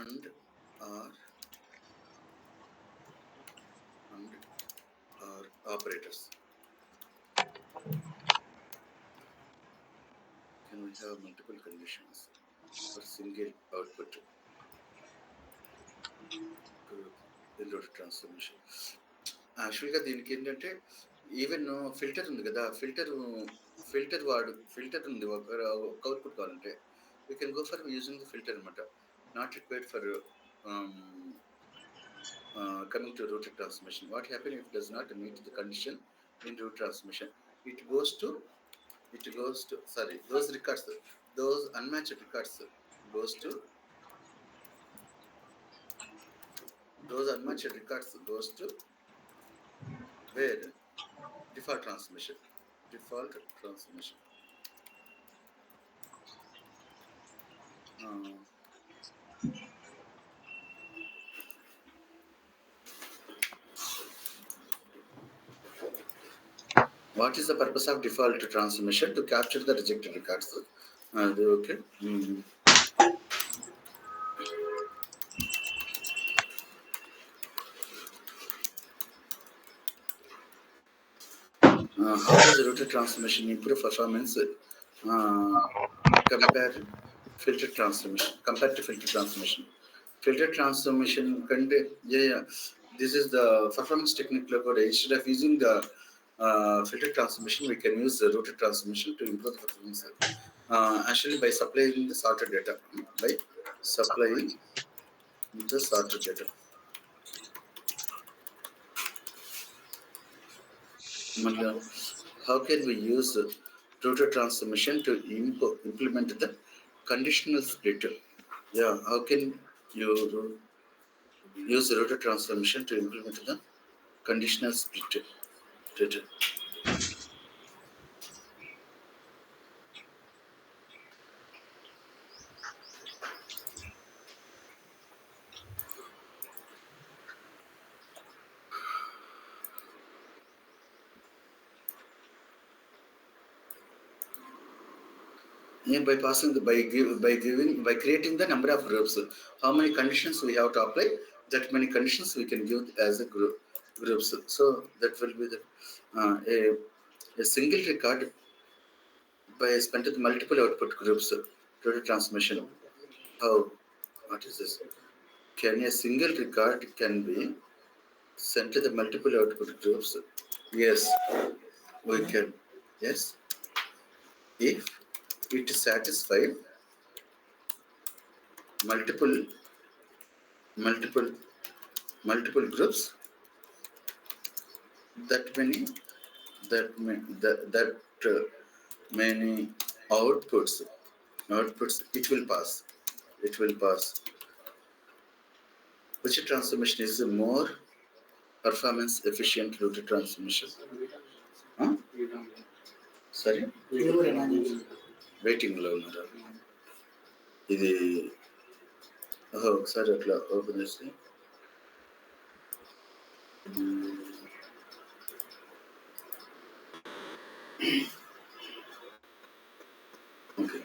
and or operators. Can we have multiple conditions for single output group in rotor transformation? యాక్చువల్గా దీనికి ఏంటంటే even filter ఉంది కదా, filter ఉంది ఒక అవుట్పుట్ కావాలంటే we can go for using the filter అనమాట. Not required for coming to rotor transmission. What happens if it does not meet the condition in rotor transmission? It goes to those records, those unmatched records goes to where? Default transmission. What is the purpose of default transmission? To capture the rejected records. Okay. How does the rotor transmission improve performance compared to filter transmission? Filter transmission this is the performance technique. Instead of using the filter transmission, we can use the rotor transmission to improve the performance. Actually, by supplying the sorted data. How can we use rotor transmission to implement the conditional split? Yeah, how can you use rotor transformation to implement the conditional split data? Yeah, by creating the number of groups, how many conditions we have to apply, that many conditions we can give as a groups. So that will be the a single record by spent with multiple output groups. Total transmission. How? What is this? Can a single record can be sent to the multiple output groups? Yes, we can. Yes, if it satisfies multiple groups, that many many outputs, it will pass. Which transformation is more performance efficient rotor transmission? Sorry, waiting లో ఉన్నారా? ఇది ఒకసారి అట్లా open చేసి okay,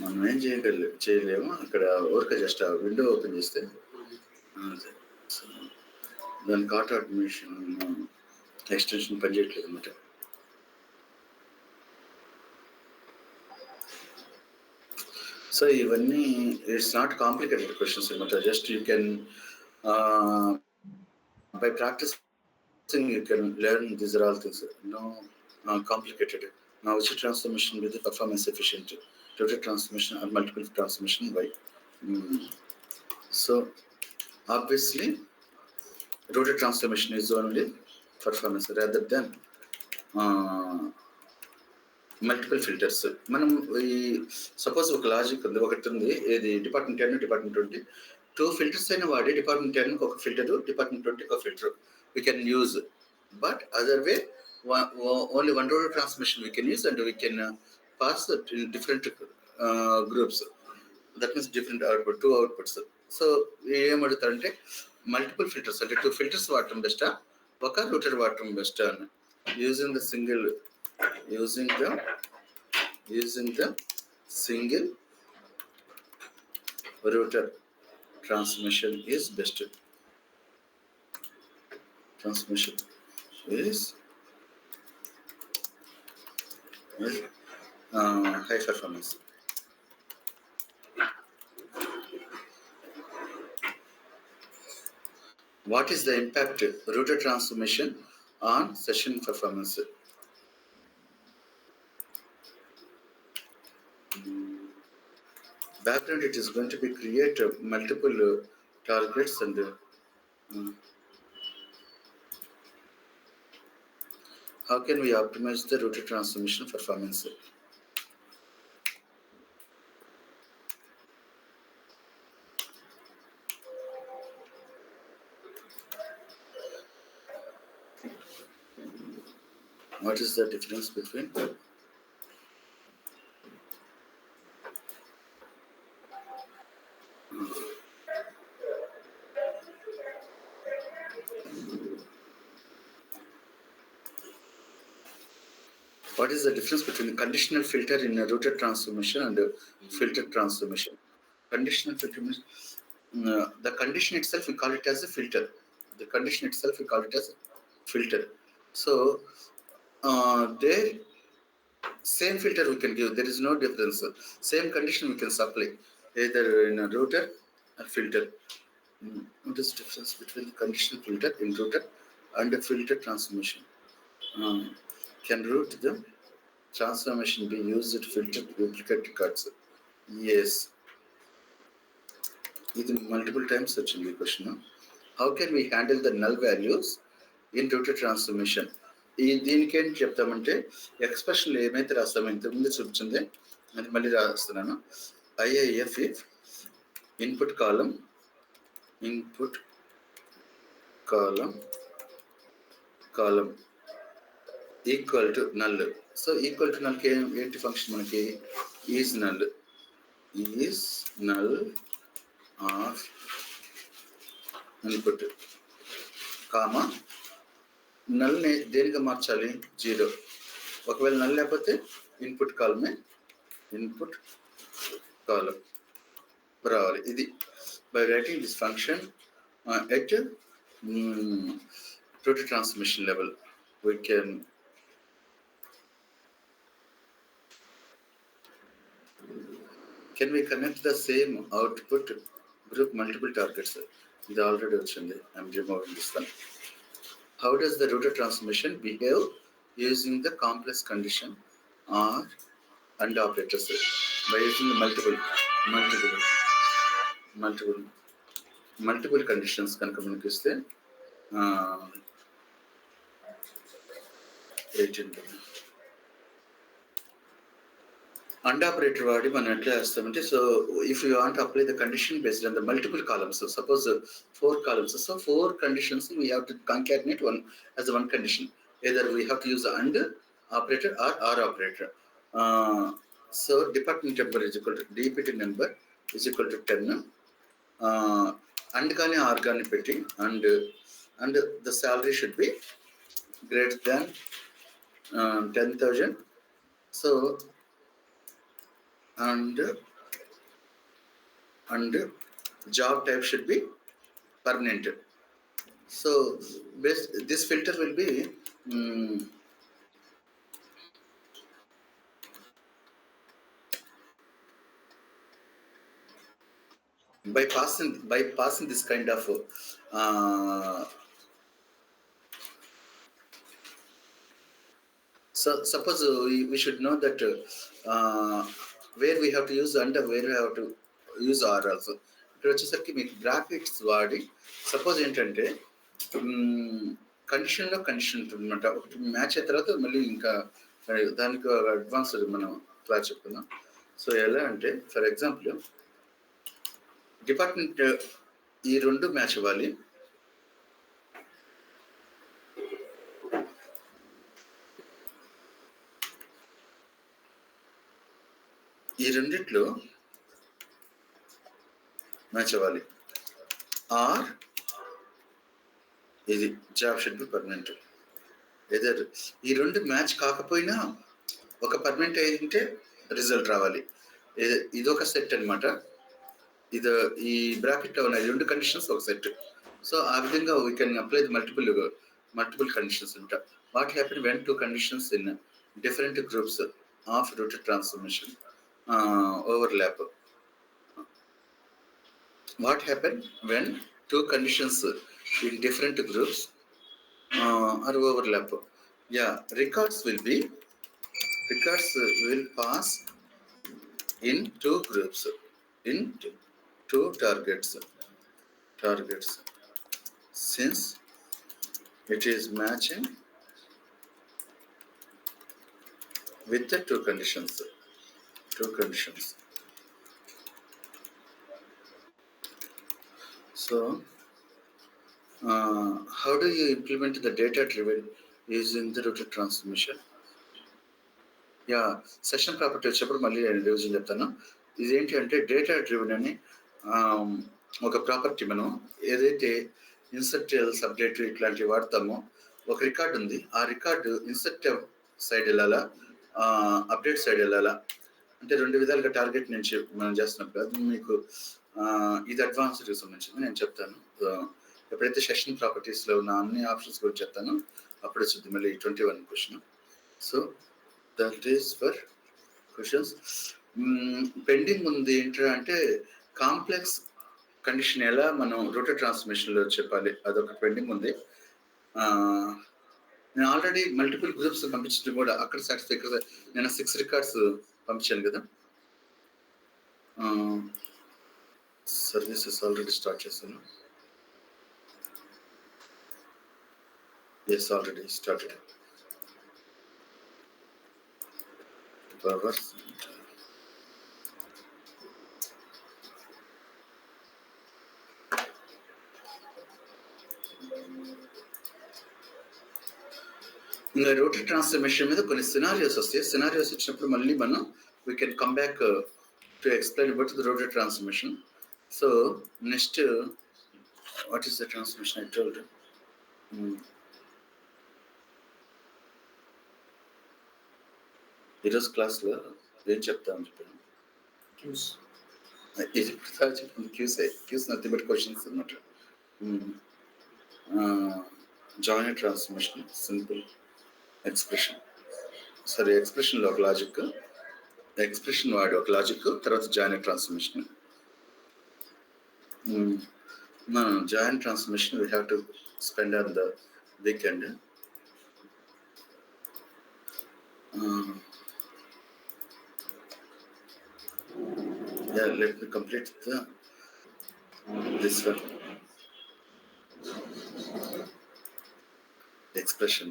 మనం ఏం చేయలేము అక్కడ. ఊరికే జస్ట్ ఆ విండో ఓపెన్ చేస్తే దానికి ఆటో అడ్మిషన్ ఎక్స్టెన్షన్ పనిచేయట్లేదు అనమాట. సో ఇవన్నీ ఇట్స్ నాట్ కాంప్లికేటెడ్ క్వశ్చన్స్ అనమాట. Just you can by practicing you can learn these are all things. No complicated. Now which transformation with the performance efficient? Rotor transmission or multiple transmission? Why? So obviously rotor transformation is only performance rather than multiple filters. మనం ఈ suppose ఒక logic ఉంది, ఒకటి ఉంది ఏది department 10 department 20 2 filters అయినా వాడి department 10 ఒక ఫిల్టర్, డిపార్ట్మెంట్ 20 ఒక filter we can use. But other way only one rotor transmission we can use and we can pass in different groups. That means different output, 2 outputs. So ఏమడుగుతారంటే multiple filters అంటే 2 filters వాడటం బెస్టా, ఒక router వాడటం బెస్టా అని. using the single rotor transmission is best. Transmission is high performance. What is the impact router transformation on session performance? Background, it is going to be create multiple targets and how can we optimize the router transformation performance? What is the difference between what is the difference between conditional filter in a router transformation and filter transformation? Conditional filter means the condition itself we call it as a filter. The condition itself we call it as a filter. So there same filter we can give. There is no difference. Same condition we can supply either in a router or filter. What is the difference between the conditional filter in router and the filter transformation? Can route the transformation be used to filter duplicate records? Yes. ఇది multiple times వచ్చింది question. How can we handle the null values in router transformation? దీనికి ఏంటి చెప్తామంటే ఎక్స్ప్రెషన్లో ఏమైతే రాస్తామో ఇంతకుముందు చూపించింది అది మళ్ళీ రాస్తున్నాను. IIF if input column equal to null. So equal to నల్కి ఏంటి ఫంక్షన్ మనకి is null of input comma నల్ని దేనిగా మార్చాలి 0. ఒకవేళ నల్ లేకపోతే ఇన్పుట్ కాలమ్ రావాలి. ఇది by writing this function at router transmission level we can we connect the same output group multiple targets? It already వచ్చింది. I'm removing this one. How does the router transmission behave using the complex condition or and operators? By using the multiple conditions కనుక మనకి ఇస్తే and operator వాడి మనం ఎట్లా చేస్తామంటే so if you want apply the condition based on the multiple columns suppose 4 columns, so 4 conditions we have to concatenate one as one condition. Either we have to use the and operator or operator. So department number is equal to DPT number is equal to 10 and కానీ r కానీ పెట్టి and the salary should be greater than 10,000. So and job type should be permanent. So this filter will be by passing this kind of so suppose we should know that where we have to use and where we have to use r also. ఇక్కడ వచ్చేసరికి మీకు brackets వాడి suppose ఏంటంటే కండిషన్లో condition ఉంటుంది అనమాట. ఒకటి match అయిన తర్వాత మళ్ళీ ఇంకా దానికి అడ్వాన్స్ మనం క్లాస్ చెప్పుకుందాం. సో ఎలా అంటే ఫర్ ఎగ్జాంపుల్ డిపార్ట్మెంట్ ఈ 2 మ్యాచ్ అవ్వాలి. ఈ రెండిట్లో మ్యాచ్ అవ్వాలి. ఆర్ ఇది job should be permanent. Either ఈ 2 మ్యాచ్ కాకపోయినా ఒక పర్మనెంట్ అయితే రిజల్ట్ రావాలి. ఇదొక సెట్ అనమాట. ఇది ఈ బ్రాకెట్ లో ఉన్నాయి 2 కండిషన్స్ ఒక సెట్. సో ఆ విధంగా we can apply the multiple conditions అంట. What happen when 2 conditions in different groups of routed transformation overlap. What happened when 2 conditions in different groups are overlap? Yeah, records will pass in 2 groups, in 2 targets, since it is matching with the 2 conditions. So how do you implement the data driven using the routed transformation? Yeah, session property వచ్చేప్పుడు మళ్ళీ నేను revision చెప్తాను. ఇదేంటి అంటే data driven అని ఒక property. మనం ఏదైతే ఇన్సర్ట్ సబ్డేట్ ఇట్లాంటివి వాడతామో, ఒక రికార్డు ఉంది, ఆ రికార్డు ఇన్సర్ట్ సైడ్ వెళ్ళాలా, అప్డేట్ సైడ్ వెళ్ళాలా అంటే 2 విధాలుగా టార్గెట్ నుంచి మనం చేస్తున్నప్పుడు అది మీకు ఇది అడ్వాన్స్డ్కి సంబంధించింది. నేను చెప్తాను ఎప్పుడైతే సెషన్ ప్రాపర్టీస్లో ఉన్న అన్ని ఆప్షన్స్ గురించి చెప్తాను అప్పుడు వచ్చింది మళ్ళీ 21 question. So that is for questions. Pending ఉంది ఏంటంటే అంటే కాంప్లెక్స్ కండిషన్ ఎలా మనం రూటెడ్ ట్రాన్స్ఫర్మేషన్లో చెప్పాలి, అదొక పెండింగ్ ఉంది. నేను ఆల్రెడీ మల్టిపుల్ గ్రూప్స్ పంపించడం కూడా అక్కడ సాటిస్ఫై. ఇక్కడ నేను 6 రికార్డ్స్ పంపించాను కదా. సర్వీసెస్ ఆల్రెడీ స్టార్ట్ చేశాను. Yes, already started. పవర్స్ ఇంకా రూటెడ్ ట్రాన్స్ఫర్మేషన్ మీద కొన్ని సినారియోస్ వస్తాయి. సినారియోస్ వచ్చినప్పుడు మళ్ళీ మనం we can come back to explain about the routed transformation. So next what is the transformation I told. ఈరోజు క్లాస్లో ఏం చెప్తామని చెప్పాను, ఇది ఇప్పుడు చెప్పింది క్యూస్ నథింగ్ బట్ క్వశ్చన్స్ అన్నమాట. Join transformation, simple expression. సరే, ఎక్స్ప్రెషన్లో ఒక లాజిక్, ఎక్స్ప్రెషన్ వాడి ఒక లాజిక్, తర్వాత join transformation. Join transformation we have to spend on the weekend. Yeah, let me complete this one. Expression.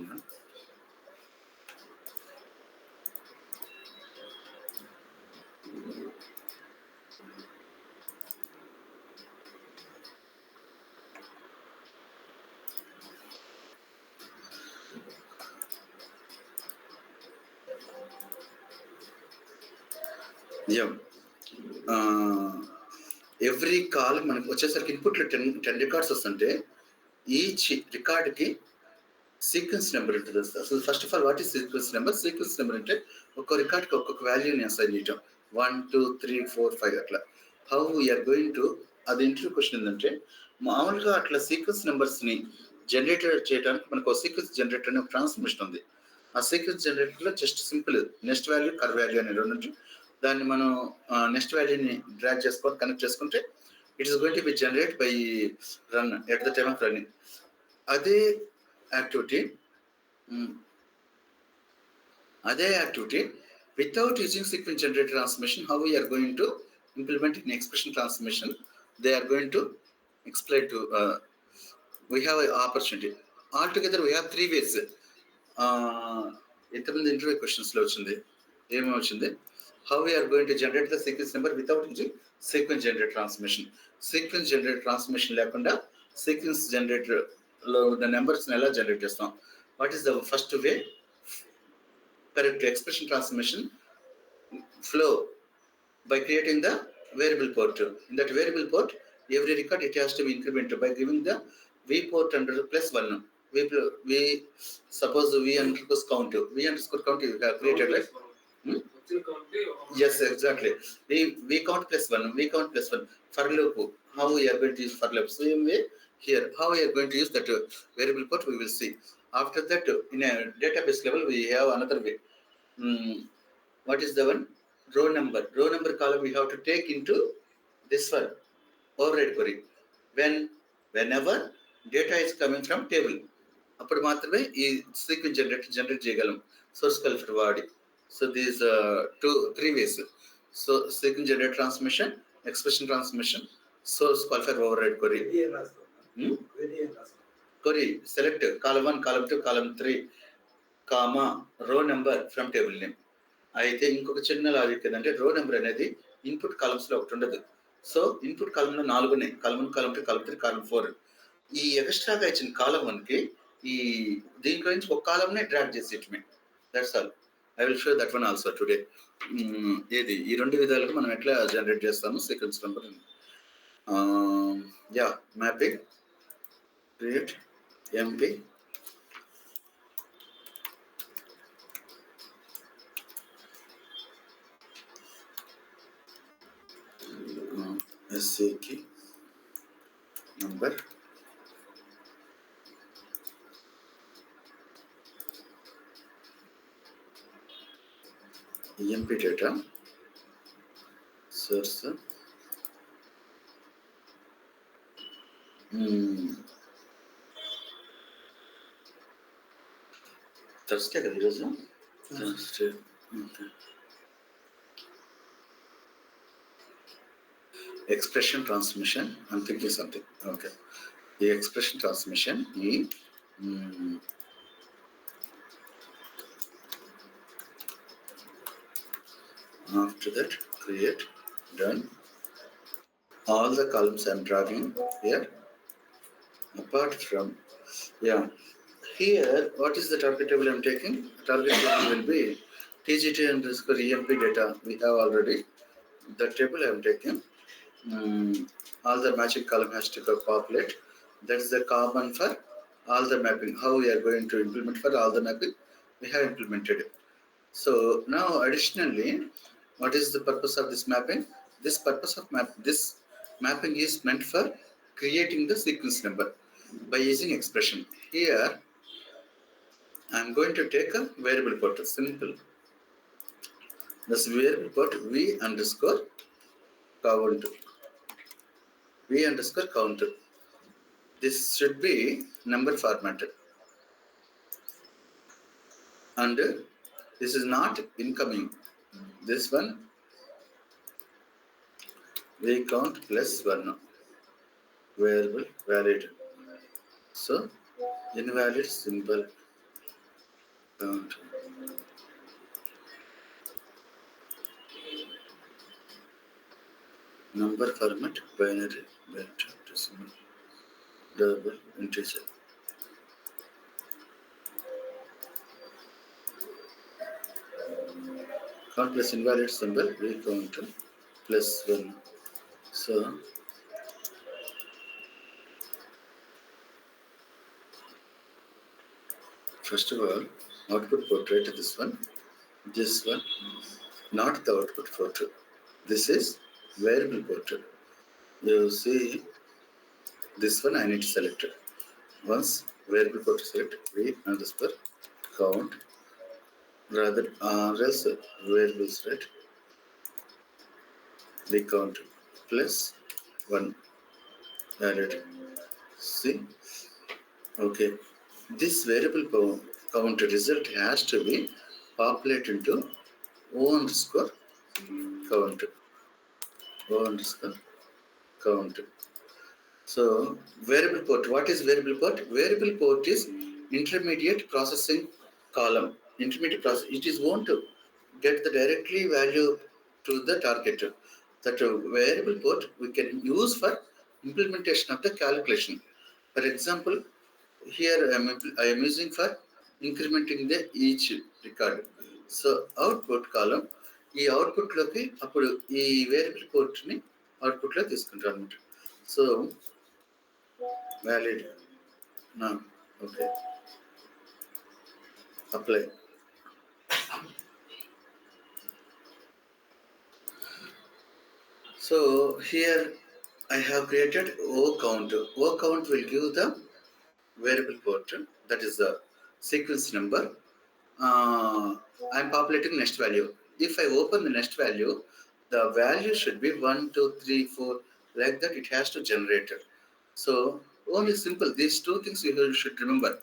Yeah. Every call మనకు వచ్చేసరికి ఇన్పుట్లో 10 రికార్డ్స్ వస్తుంటే ఈచ్ రికార్డ్కి సీక్వెన్స్ నెంబర్ ఉంటుంది. అసలు first of all what is sequence number? Sequence number అంటే ఒక్కో రికార్డ్కి ఒక్కొక్క వాల్యూని అసైన్ చేయటం, 1 2 3 4 5 అట్లా. హౌ వీఆర్ గోయింగ్ టు, అది ఇంటర్వ్యూ క్వశ్చన్ ఏంటంటే మామూలుగా అట్లా సీక్వెన్స్ నెంబర్స్ని జనరేట్ చేయడానికి మనకు సీక్వెన్స్ జనరేటర్ అనే ఒక ట్రాన్స్ఫర్మేషన్ ఉంది. ఆ సీక్వెన్స్ జనరేటర్లో just simple next value, curr value అనే 2 దాన్ని మనం నెక్స్ట్ వాల్యూని డ్రాగ్ చేసుకొని కనెక్ట్ చేసుకుంటే it is going to be generate by run at the time of running. అదే activity without using sequence generator transformation, how we are going to implement in expression transformation, they are going to explain to we have opportunity. All together we have 3 ways. ఎంతమంది interview క్వశ్చన్స్లో వచ్చింది, ఏమేమి వచ్చింది? How we are going to generate the sequence number without using sequence generator transformation. Sequence generator transformation లేకుండా sequence generator లో ఉన్న numbers ఎలా generate చేస్తాం? What is the first way? Correct expression transformation flow by creating the variable port. In that variable port, every record it has to be incremented by giving the v port under plus 1. We suppose v underscore count. V underscore count you have created, right? Yes, exactly. We count plus one. We count plus one. For loop, how we are going to use for loop? Same way here. How we are going to use that variable put? We will see. After that, in a database level, we have another way. What is the one? Row number. Row number column we have to take into this one override query. Whenever data is coming from table, అప్పుడు మాత్రమే ఈ sequence generate చేయగలం source qualifier వాడి. So these three ways. So sequence generate transmission, expression transmission, source qualifier override query. Query select column 1, column 2, column 3, comma row number from table name. అయితే ఇంకొక చిన్న logic ఏంటంటే రో number అనేది input columns లో ఒకటి ఉండదు. సో ఇన్పుట్ కాలమ్ లో 4 ఉన్నాయి. Column 1, column 2, column 3, column 4. ఈ ఎక్స్ట్రాగా ఇచ్చిన కాలమ్ 1 కి ఈ దీంట్లో నుంచి ఒక కాలమ్ నే డ్రాగ్ చేసి ఇట్మే. That's all. I will show that one also today. ఏది ఈ రెండు విధాలుగా మనం ఎట్లా జనరేట్ చేస్తాము sequence number. Yeah mapping create MP ఎస్సీకి number MP data source Thursday కదా ఈరోజు. Thursday. Okay. Expression transmission. I'm thinking something. Okay. The expression transmission. After that, create. Done. All the columns I'm dragging here. Apart from, yeah. Here, what is the target table I'm taking? Target table will be TGT underscore EMP data. We have already. The table I'm taking. All the matching column has to go populate. That's the common for all the mapping. How we are going to implement for all the mapping we have implemented. So now additionally, what is the purpose of this mapping? This mapping is meant for creating the sequence number by using expression. Here I am going to take a variable port. Simple. This variable port v underscore count. V underscore count. This should be number formatted. And this is not incoming. This one, we count plus 1. Variable valid. So, invalid symbol. Count. Number format, binary, decimal, double, integer. Count plus invalid symbol, we count plus 1. So, first of all, output portrait, this one, not the output photo. This is variable portrait. You see, this one I need to select it. Once variable portrait select, we underscore count, rather else variables, right? We count plus 1 valid. See, okay. This variable count result has to be populated into O underscore count. O underscore count. So variable port. What is variable port? Variable port is intermediate processing column. Intermediate process. It is want to get the directly value to the target. That variable port we can use for implementation of the calculation. For example, here I am using for incrementing the each record. So output column. ఈ output లోకి అప్పుడు ఈ variable port ని output లో తీసుకుంటారు అనమాట. So valid. Now, okay. Apply. So here I have created O count. O count will give the variable port, that is the sequence number. I'm populating next value. If I open the next value, the value should be 1, 2, 3, 4, like that it has to generate. So only simple, these two things you should remember.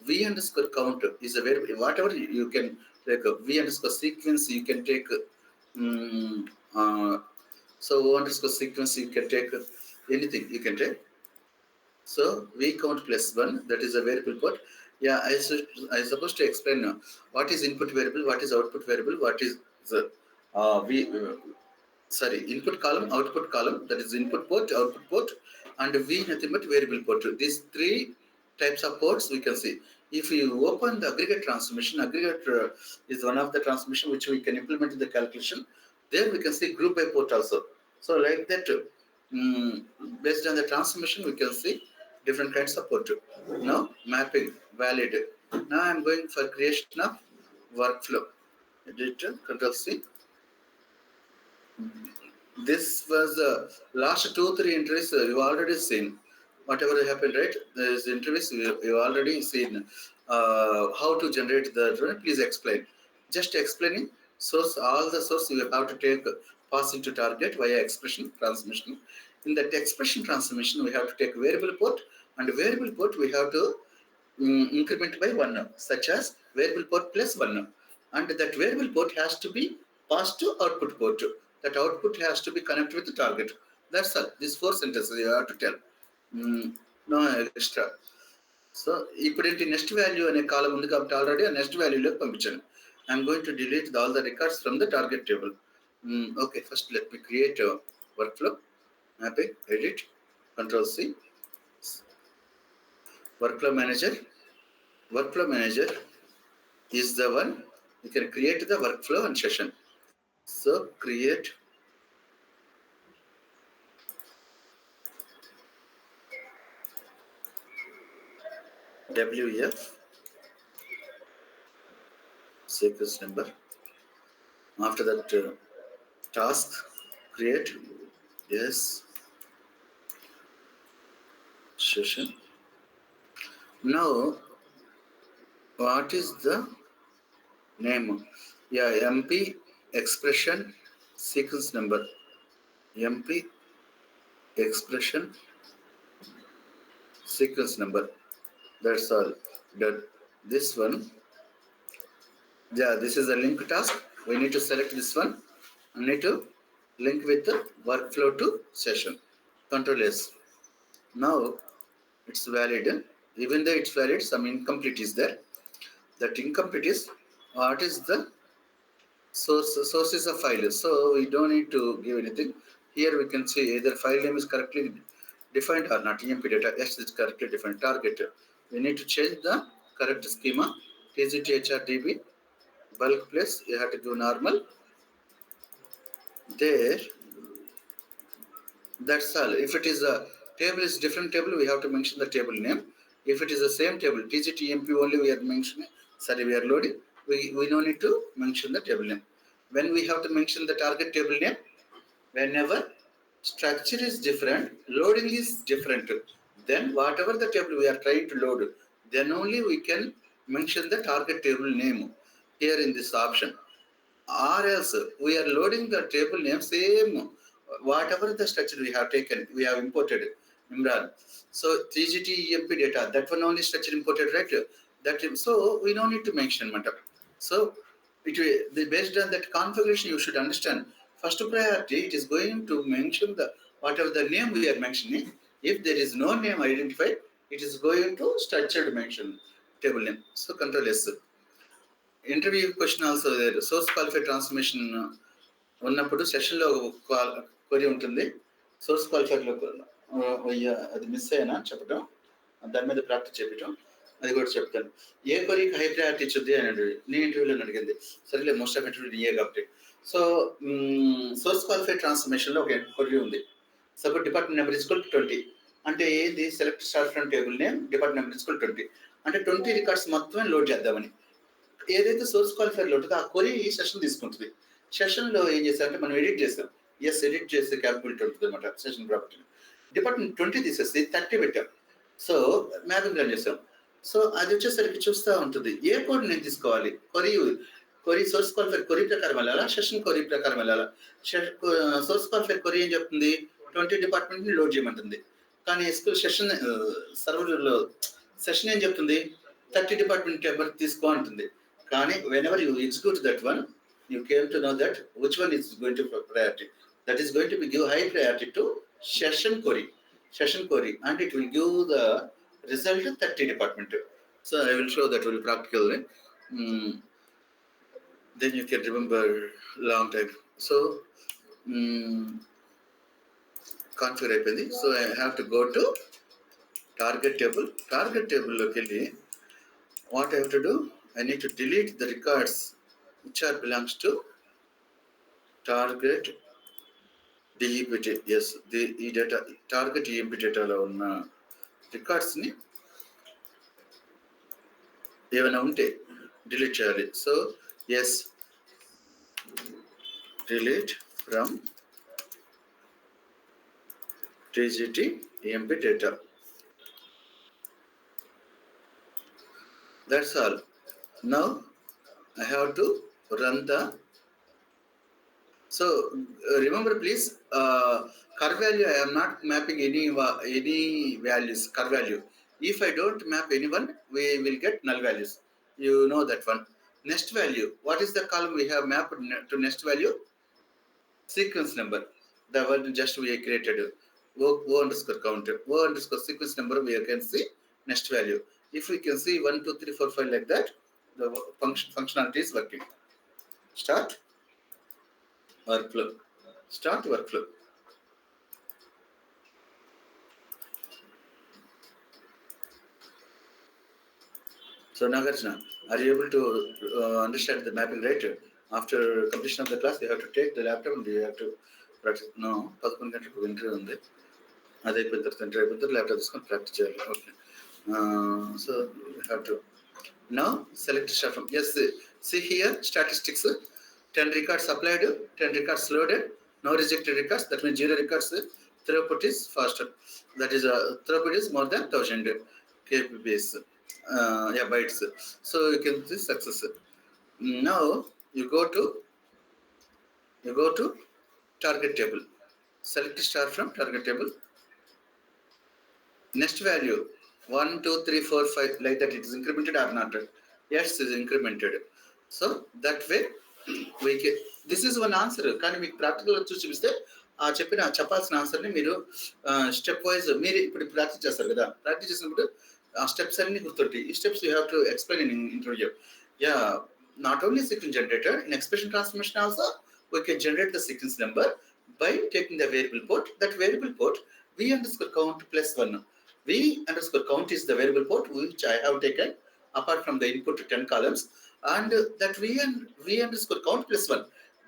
V underscore count is a variable, whatever you can take. V underscore sequence you can take. um, uh, so O underscore sequence you can take anything you can take. So V count plus 1, that is a variable port. Yeah, I supposed to explain now what is input variable, what is output variable, what is the input column, output column, that is input port, output port, and V nothing but variable port. These three types of ports we can see. If you open the aggregate transformation, aggregate is one of the transmission which we can implement in the calculation. There we can see group by port also. So like that, based on the transformation, we can see different kinds of port. Now mapping valid. Now I'm going for creation of workflow. Edit, Control C. This was the last 2-3 entries you already seen. Whatever happened, right? These entries you already seen. How to generate the drone, please explain. Just explaining source, all the source you have to take, pass into target via expression transmission. In that expression transmission, we have to take variable port, and variable port we have to increment by 1, such as variable port plus 1, and that variable port has to be passed to output port. That output has to be connected with the target. That's all. These 4 sentences you have to tell. No extra. So ఇప్పుడేంటి next value అనే column ఉంది కాబట్టి already ఆ next వాల్యూలోకి పంపించాను. I'm going to delete all the records from the target table. Okay, first let me create workflow. Mapping, edit, control C, workflow manager. Workflow manager is the one you can create the workflow and session. So create WF sequence number. After that, task create, yes, session. Now what is the name? Yeah, MP expression sequence number. MP expression sequence number. That's all. Done. This one. Yeah, this is a link task. We need to select this one. I need to link with the workflow to session. Control S. Now it's valid. Even though it's valid, some incomplete is there. That incomplete is what is the source is a file. So we don't need to give anything. Here we can see either file name is correctly defined or not. EMP data, yes, it's correctly defined. Target. We need to change the correct schema. TGTHRDB. Bulk place, you have to do normal. There, that's all. If it is a table is different table, we have to mention the table name. If it is the same table, TGTMP only we are mentioning, sorry, we are loading, we don't need to mention the table name. When we have to mention the target table name, whenever structure is different, loading is different, then whatever the table we are trying to load, then only we can mention the target table name here in this option. Or else we are loading the table name same whatever the structure we have taken, we have imported Imran. So TGT EMP data, that one only structure imported, right? That so we don't need to mention matter. So based on that configuration, you should understand. First priority, it is going to mention the whatever the name we are mentioning. If there is no name identified, it is going to structured mention table name. So Control S. Interview question also source qualified transformation ఉన్నప్పుడు సెషన్లో query ఉంటుంది. Source క్వాలిఫైడ్లో అది miss అయినా చెప్పటం, దాని మీద practice చేయటం, అది కూడా చెప్తాను. ఏ క్వరీకి హై ప్రయారిటీ ఇచ్చుద్ది అని అడిగి నీ ఇంటర్వ్యూలో అడిగింది. సరేలే, మోస్ట్ ఆఫ్ ఇంటర్వ్యూ నీయే కాబట్టి. సో సోర్స్ క్వాలిఫైడ్ ట్రాన్స్ఫర్మేషన్లో ఒక క్వరీ ఉంది. సపోజ్ డిపార్ట్మెంట్ నెంబర్ ఈక్వల్ 20 అంటే ఏది, select star from table name department number equal 20 అంటే 20 రికార్డ్స్ మొత్తం లోడ్ చేద్దామని. ఏదైతే సోర్స్ క్వాలిఫైర్లో ఉంటుందో ఆ క్వరీ సెషన్ తీసుకుంటుంది. సెషన్లో ఏం చేస్తారంటే మనం ఎడిట్ చేస్తాం. ఎస్ ఎడిట్ చేసే క్యాపబిలిటీ ఉంటుంది అనమాట సెషన్ ప్రాపర్టీ. డిపార్ట్మెంట్ 20 తీసేసి 30 పెట్టాం. సో మ్యాపింగ్ రన్ చేసాం. సో అది వచ్చేసరికి చూస్తూ ఉంటుంది ఏ కోడ్ నేను తీసుకోవాలి, కొరీ సోర్స్ క్వాలిఫైర్ కొరీ ప్రకారం వెళ్ళాలా, సెషన్ కొరీ ప్రకారం వెళ్ళాలా. సోర్స్ క్వాలిఫైర్ కొరీ ఏం చెప్తుంది, 20 డిపార్ట్మెంట్ని లోడ్ చేయమంటుంది. కానీ ఎస్క్యూఎల్ సెషన్ సర్వర్లో సెషన్ ఏం చెప్తుంది, 30 డిపార్ట్మెంట్ నెంబర్ తీసుకో అంటుంది. కానీ when ever you execute that one, you came to know that which one is going to priority. That is going to be give high priority to session query, and it will give the result 30 department. So I will show that will practically. Then you can remember long time. So configure అయిపోయింది. So I have to go to target table. Target table లోకి what I have to do, I need to delete the records which are belongs to target DEMP. Yes, the data target DEMP data lo unna records ni evana unte delete cheyali. So yes, delete from TGT EMP data. That's all. Now I have to run the. So remember please, cur value I am not mapping any values, cur value. If I don't map anyone, we will get null values. You know that one. Next value, what is the column we have mapped to next value? Sequence number. The one just we created. O underscore counter. O underscore sequence number we can see next value. If we can see 1, 2, 3, 4, 5 like that, the functionality is working. Start workflow. So Nagarjuna, are you able to understand the mapping right? After completion of the class, you have to take the laptop and you have to practice. No, 11 గంటలకు interview ఉంది. అది అయిపోయిన తర్వాత interview అయిపోయిన తర్వాత laptop తీసుకొని practice చేయాలి. Okay. So you have to now select start from. Yes, see here statistics. 10 records applied, 10 records loaded, no rejected records. That means 0 records. Throughput is faster. That is throughput is more than 1000 kbps. Bytes. So you can see success. Now you go to target table. Select star from target table. Next value 1, 2, 3, 4, 5 like that. It is incremented or not? Yes, it is incremented. So that way we can, this is one answer. కానీ మీకు practical చూపిస్తే ఆ చెప్పాల్సిన ఆన్సర్ని మీరు step wise మీరు ఇప్పుడు practice చేస్తారు కదా, ప్రాక్టీస్ చేసినప్పుడు ఆ స్టెప్స్ అన్ని గుర్తుంటాయి. ఈ steps you have to explain in interview. Not only sequence generator, in expression transformation also we can generate the sequence number by taking the variable port. That variable port v underscore count plus 1. V underscore count is the variable port which I have taken apart from the input 10 columns, and that v underscore count plus 1.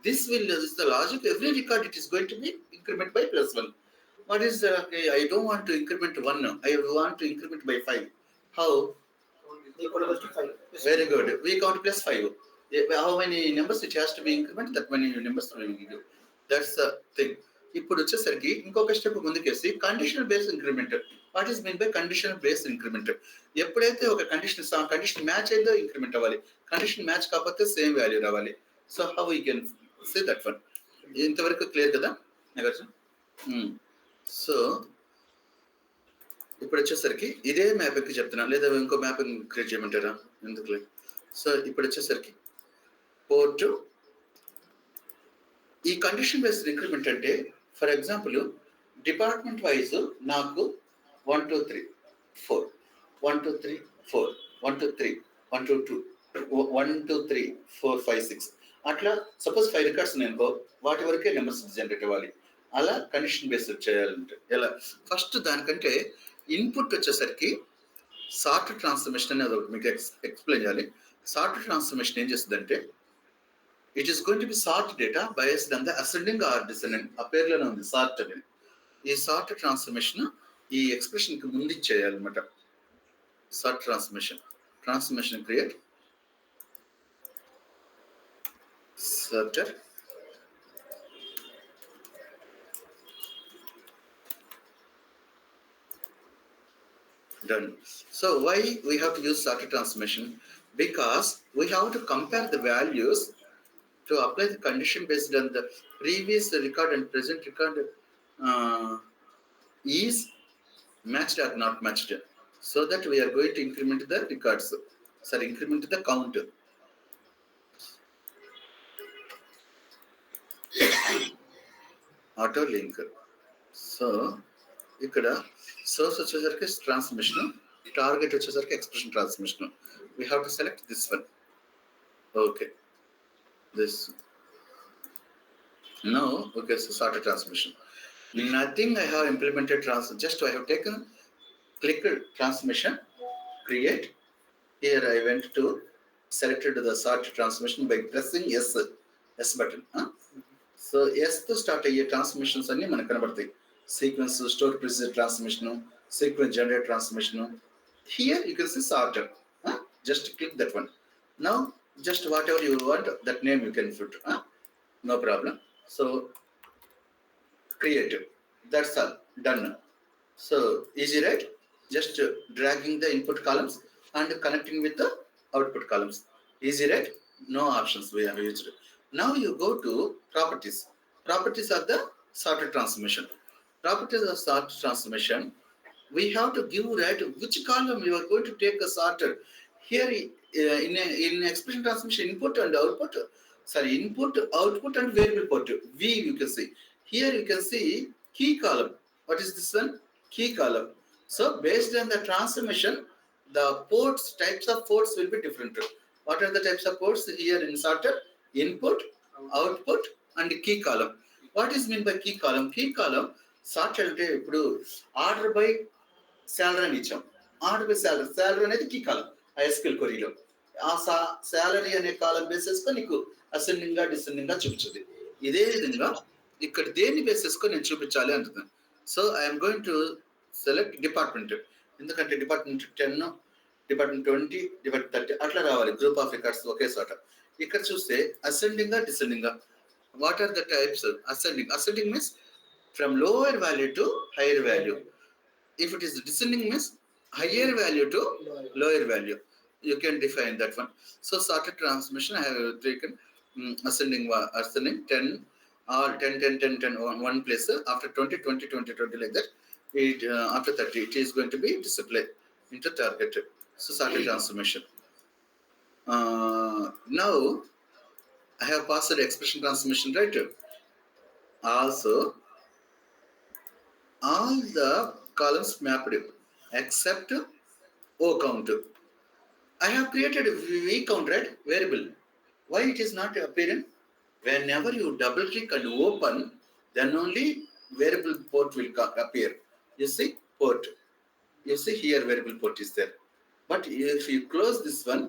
This is the logic. Every record it is going to be increment by plus 1. What is I don't want to increment 1. I want to increment by 5. How? Very good. V count plus 5. How many numbers it has to be increment? That many numbers we will give. That's the thing. ఇప్పుడు వచ్చేసరికి ఇంకొక step ముందుకేసి conditional based increment. What is mean by conditional based increment? ఎప్పుడైతే ఒక condition match అయిందో increment అవ్వాలి, condition match కాకపోతే same value రావాలి. So how you can say that one. ఇంతవరకు క్లియర్ కదా నాగార్జున? సో ఇప్పుడు వచ్చేసరికి ఇదే మ్యాపింగ్ చెప్తున్నా, లేదా ఇంకో మ్యాపింగ్ క్రియేట్ చేయమంటారా? ఎందుకు? సో ఇప్పుడు వచ్చేసరికి పోర్టు ఈ కండిషన్ బేస్డ్ ఇంక్రిమెంట్ అంటే ఫర్ ఎగ్జాంపుల్ డిపార్ట్మెంట్ వైజ్ నాకు 1 2 3 4 1 2 3 4 1 2 3 1 2 2 1 2 3 4 5 6 అట్లా సపోజ్ 5 రికార్డ్స్ నేను వాటి వరకే నెంబర్స్ జనరేట్ అవ్వాలి. అలా కండిషన్ బేస్డ్ చేయాలంటే ఎలా? ఫస్ట్ దానికంటే ఇన్పుట్ వచ్చేసరికి సార్ట్ ట్రాన్స్ఫర్మేషన్ అనేది ఒకటి మీకు ఎక్స్ప్లెయిన్ చేయాలి. సార్ట్ ట్రాన్స్ఫర్మేషన్ ఏం చేస్తుందంటే it is going to be sort data based on the ascending or descending. ఆ పేర్లోనే ఉంది సార్ట్ అనేది. ఈ సార్ట్ ట్రాన్స్ఫర్మేషన్ ఈ ఎక్స్ప్రెషన్ కి ముందు చేయాలన్నమాట. Sort transformation create sorter Done. So why we have to use sorted transformation? Because we have to compare the values to apply the condition based on the previous record and present record is matched or not matched. So that we are going to increment the records. Sorry, increment the count. Auto link. So ఇక్కడ source వచ్చేసరికి transmission, target వచ్చేసరికి expression transmission. We have to select this one. Okay, this now. Okay, so sorted transmission. Nothing I have implemented just I have taken clicked transmission create. Here I went to selected the sort transmission by pressing S button. So S తో start అయ్యే transmissions అన్ని మనకు కనబడతాయి. Sequence, store procedure transmission, sequence generate transmission. Here you can see sorted. Just click that one. Now just whatever you want, that name you can put. No problem. So create. That's all done. So easy, right? Just dragging the input columns and connecting with the output columns. Easy, right? No options we have used. Now you go to properties. Properties are the sorted transmission. Properties of sorted transmission. We have to give right which column you are going to take a sorter. Here in expression transmission, input and output. Sorry, input, output and variable port. V you can see. Here you can see key column. What is this one? Key column. So based on the transformation, the ports, types of ports will be different. What are the types of ports here in sorter? Input, output and key column. What is meant by key column? Key column sorter అంటే ఇప్పుడు order by salary అని ఇచ్చాం. Order by salary అనేది key కాలం ఆ SQL క్వరీలో. ఆ salary అనే కాలం base చేసుకొని నీకు అసెండింగ్ గా డిసెండింగ్ గా చూపించింది. ఇదే విధంగా ఇక్కడ దేన్ని బేస్ చేసుకొని నేను చూపించాలి అంటున్నాను. So I'm going to select department. ఎందుకంటే డిపార్ట్మెంట్ 10, డిపార్ట్మెంట్ 20, డిపార్ట్మెంట్ 30 అట్లా రావాలి గ్రూప్ ఆఫ్ రికార్డ్స్ ఒకే చోట. ఇక్కడ చూస్తే అసెండింగ్ గా డిసెండింగ్ గా. What are the types? Ascending means from lower value to higher value. If it is descending means higher value to lower value. You can define that one. So sorted transmission I have taken ascending 10 or 10 10 10 10 one place. After 20 20 20 20 like that. It after 30 it is going to be displayed into target. So sorted transformation. Now I have passed the expression transmission, right? Also all the columns mapped except O count. I have created a V count, right? Variable. Why it is not appearing? Whenever you double click and open, then only variable port will appear. You see port. You see here variable port is there. But if you close this one,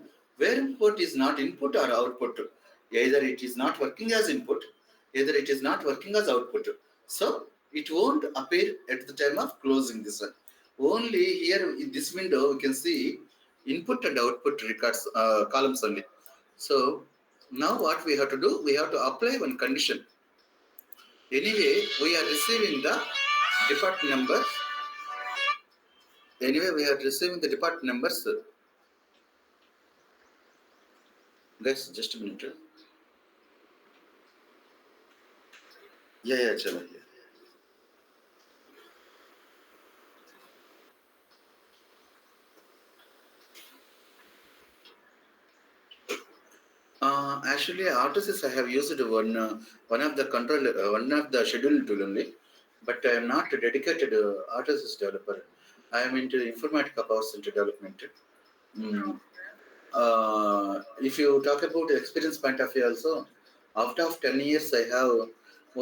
variable port is not input or output. Either it is not working as input, either it is not working as output. So it won't appear at the time of closing this one. Only here in this window we can see input and output records columns only. So now what we have to do? We have to apply one condition. Anyway, we are receiving the department numbers. Anyway, we are receiving the department numbers. Guys, just a minute. Yeah, chalo. Actually, Autosys I have used one of the control, one of the schedule tool only, but I am not a dedicated Autosys developer. I am into Informatica Power Center development. If you talk about the experience point of view also, after 10 years I have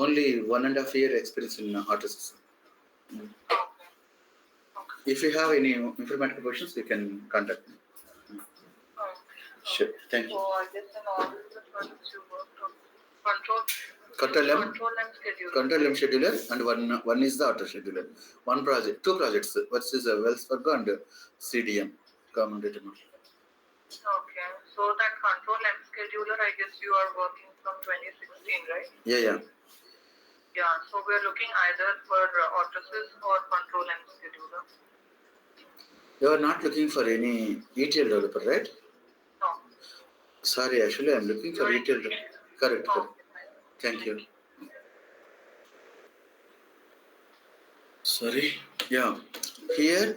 only 1.5 year experience in Autosys. If you have any Informatica questions, you can contact me. Sure, thank you. So I guess in all the projects you worked on Control M scheduler. scheduler and one is the auto scheduler. One project, two projects. What is Wells Fargo and CDM, Common Data Model. Okay, so that control M scheduler, I guess you are working from 2016, right? Yeah. Yeah, so we are looking either for Autosys or control M scheduler. You are not looking for any ETL developer, right? No. Sorry, actually, I'm looking for You're ETL. Correct. Oh, Thank you. Sorry. Yeah. Here,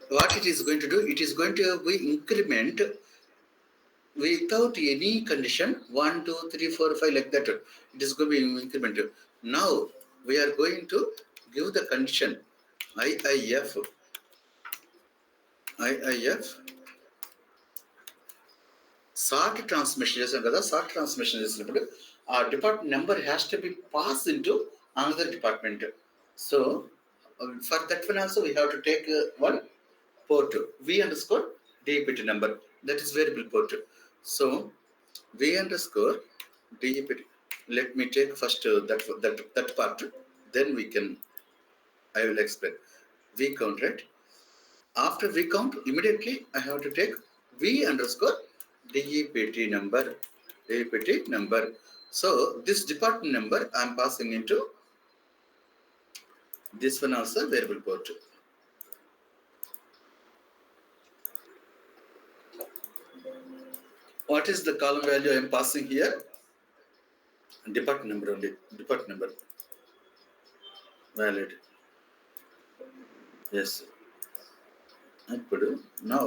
what it is going to do? It is going to be increment without any condition. 1, 2, 3, 4, 5 like that. It is going to be increment. Now we are going to give the condition IIF. Sort transmission చేసాం కదా, sort transmission చేసినప్పుడు ఆ department number has to be pass into another department. So for that one also we have to take one port v underscore DEPT number, that is variable port. So v underscore DEPT, let me take first that part, then we can, I will explain. V count, right? After v count, immediately I have to take v underscore DEPT number. So this department number I am passing into this one also variable port. What is the column value I am passing here? Department number only. Department number. Valid. Yes. Now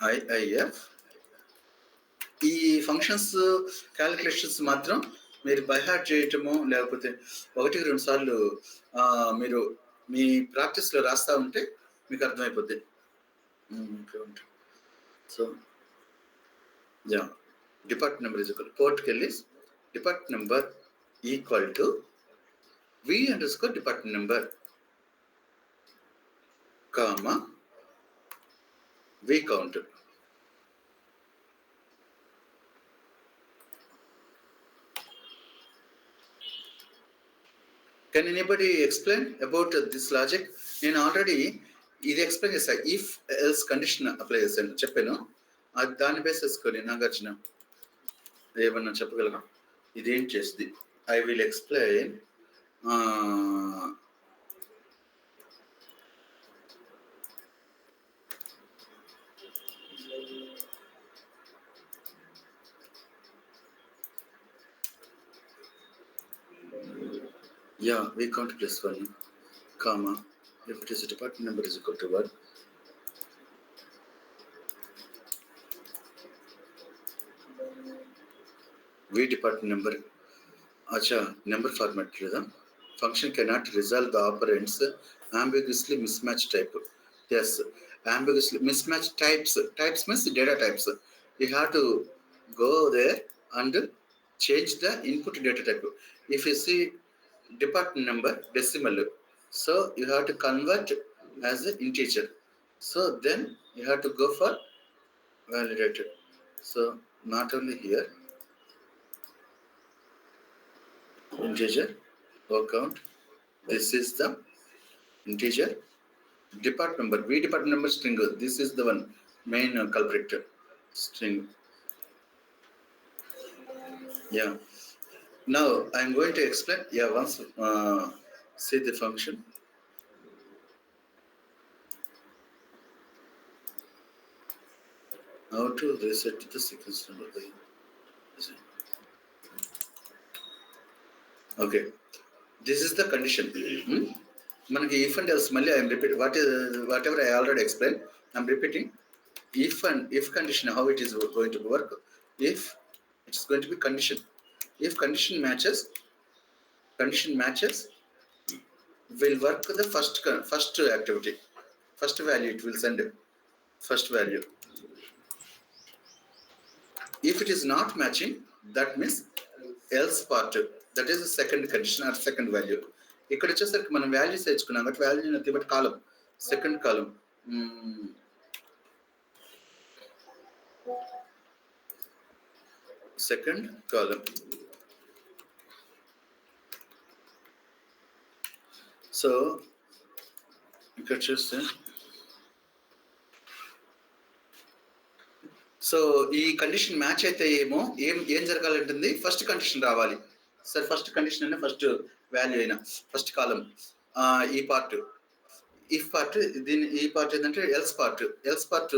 IIF ఈ functions calculations మాత్రం మీరు by heart చేయటము, లేకపోతే 1-2 సార్లు మీరు మీ ప్రాక్టీస్లో రాస్తూ ఉంటే మీకు అర్థమైపోద్ది. So yeah, department number is equal, పోర్ట్కి వెళ్ళి department number equal to v underscore department number, comma v count. Can anybody explain about this logic? నేను ఆల్రెడీ ఇది ఎక్స్ప్లెయిన్ చేస్తా. ఇఫ్ ఎల్స్ కండిషన్ అప్లై చేశాను చెప్పాను. అది దాన్ని బేస్ చేసుకొని నాగార్జున ఏమన్నా చెప్పగలరా? ఇదేం చేస్తుంది? I will explain. Yeah, we count plus 1, comma, if it is a department number is equal to 1, v department number. Acha, number format లేదా? Function cannot resolve the operands ambiguously mismatch type. Yes, ambiguously mismatch types. Types means data types. You have to go there and change the input data type. If you see department number decimal, so you have to convert as an integer. So then you have to go for validated. So not only here integer work count, this is the integer department number, v department number string, this is the one main culprit string. Yeah, now I'm going to explain. Yeah, once see the function. How to reset the sequence number. Okay, this is the condition. Manaki if and else mali I am repeating whatever I already explained. I'm repeating. If and if condition, how it is going to work? If it's going to be condition, if condition matches, will work the first activity, first value it will send first value. If it is not matching, that means else part, that is the second condition or second value. ఇక్కడ వచ్చేసరికి మనం values తెచ్చుకున్నాం but value nothing but column, second column. Second column. So ఇక్కడ చూస్తే so ఈ condition match అయితే ఏం జరగాలంటుంది, first condition రావాలి సార్. ఫస్ట్ కండిషన్ అయినా ఫస్ట్ వాల్యూ అయినా ఫస్ట్ కాలం ఈ పార్ట్ ఇఫ్ పార్ట్, ఈ పార్ట్ ఏంటంటే ఎల్స్ పార్ట్.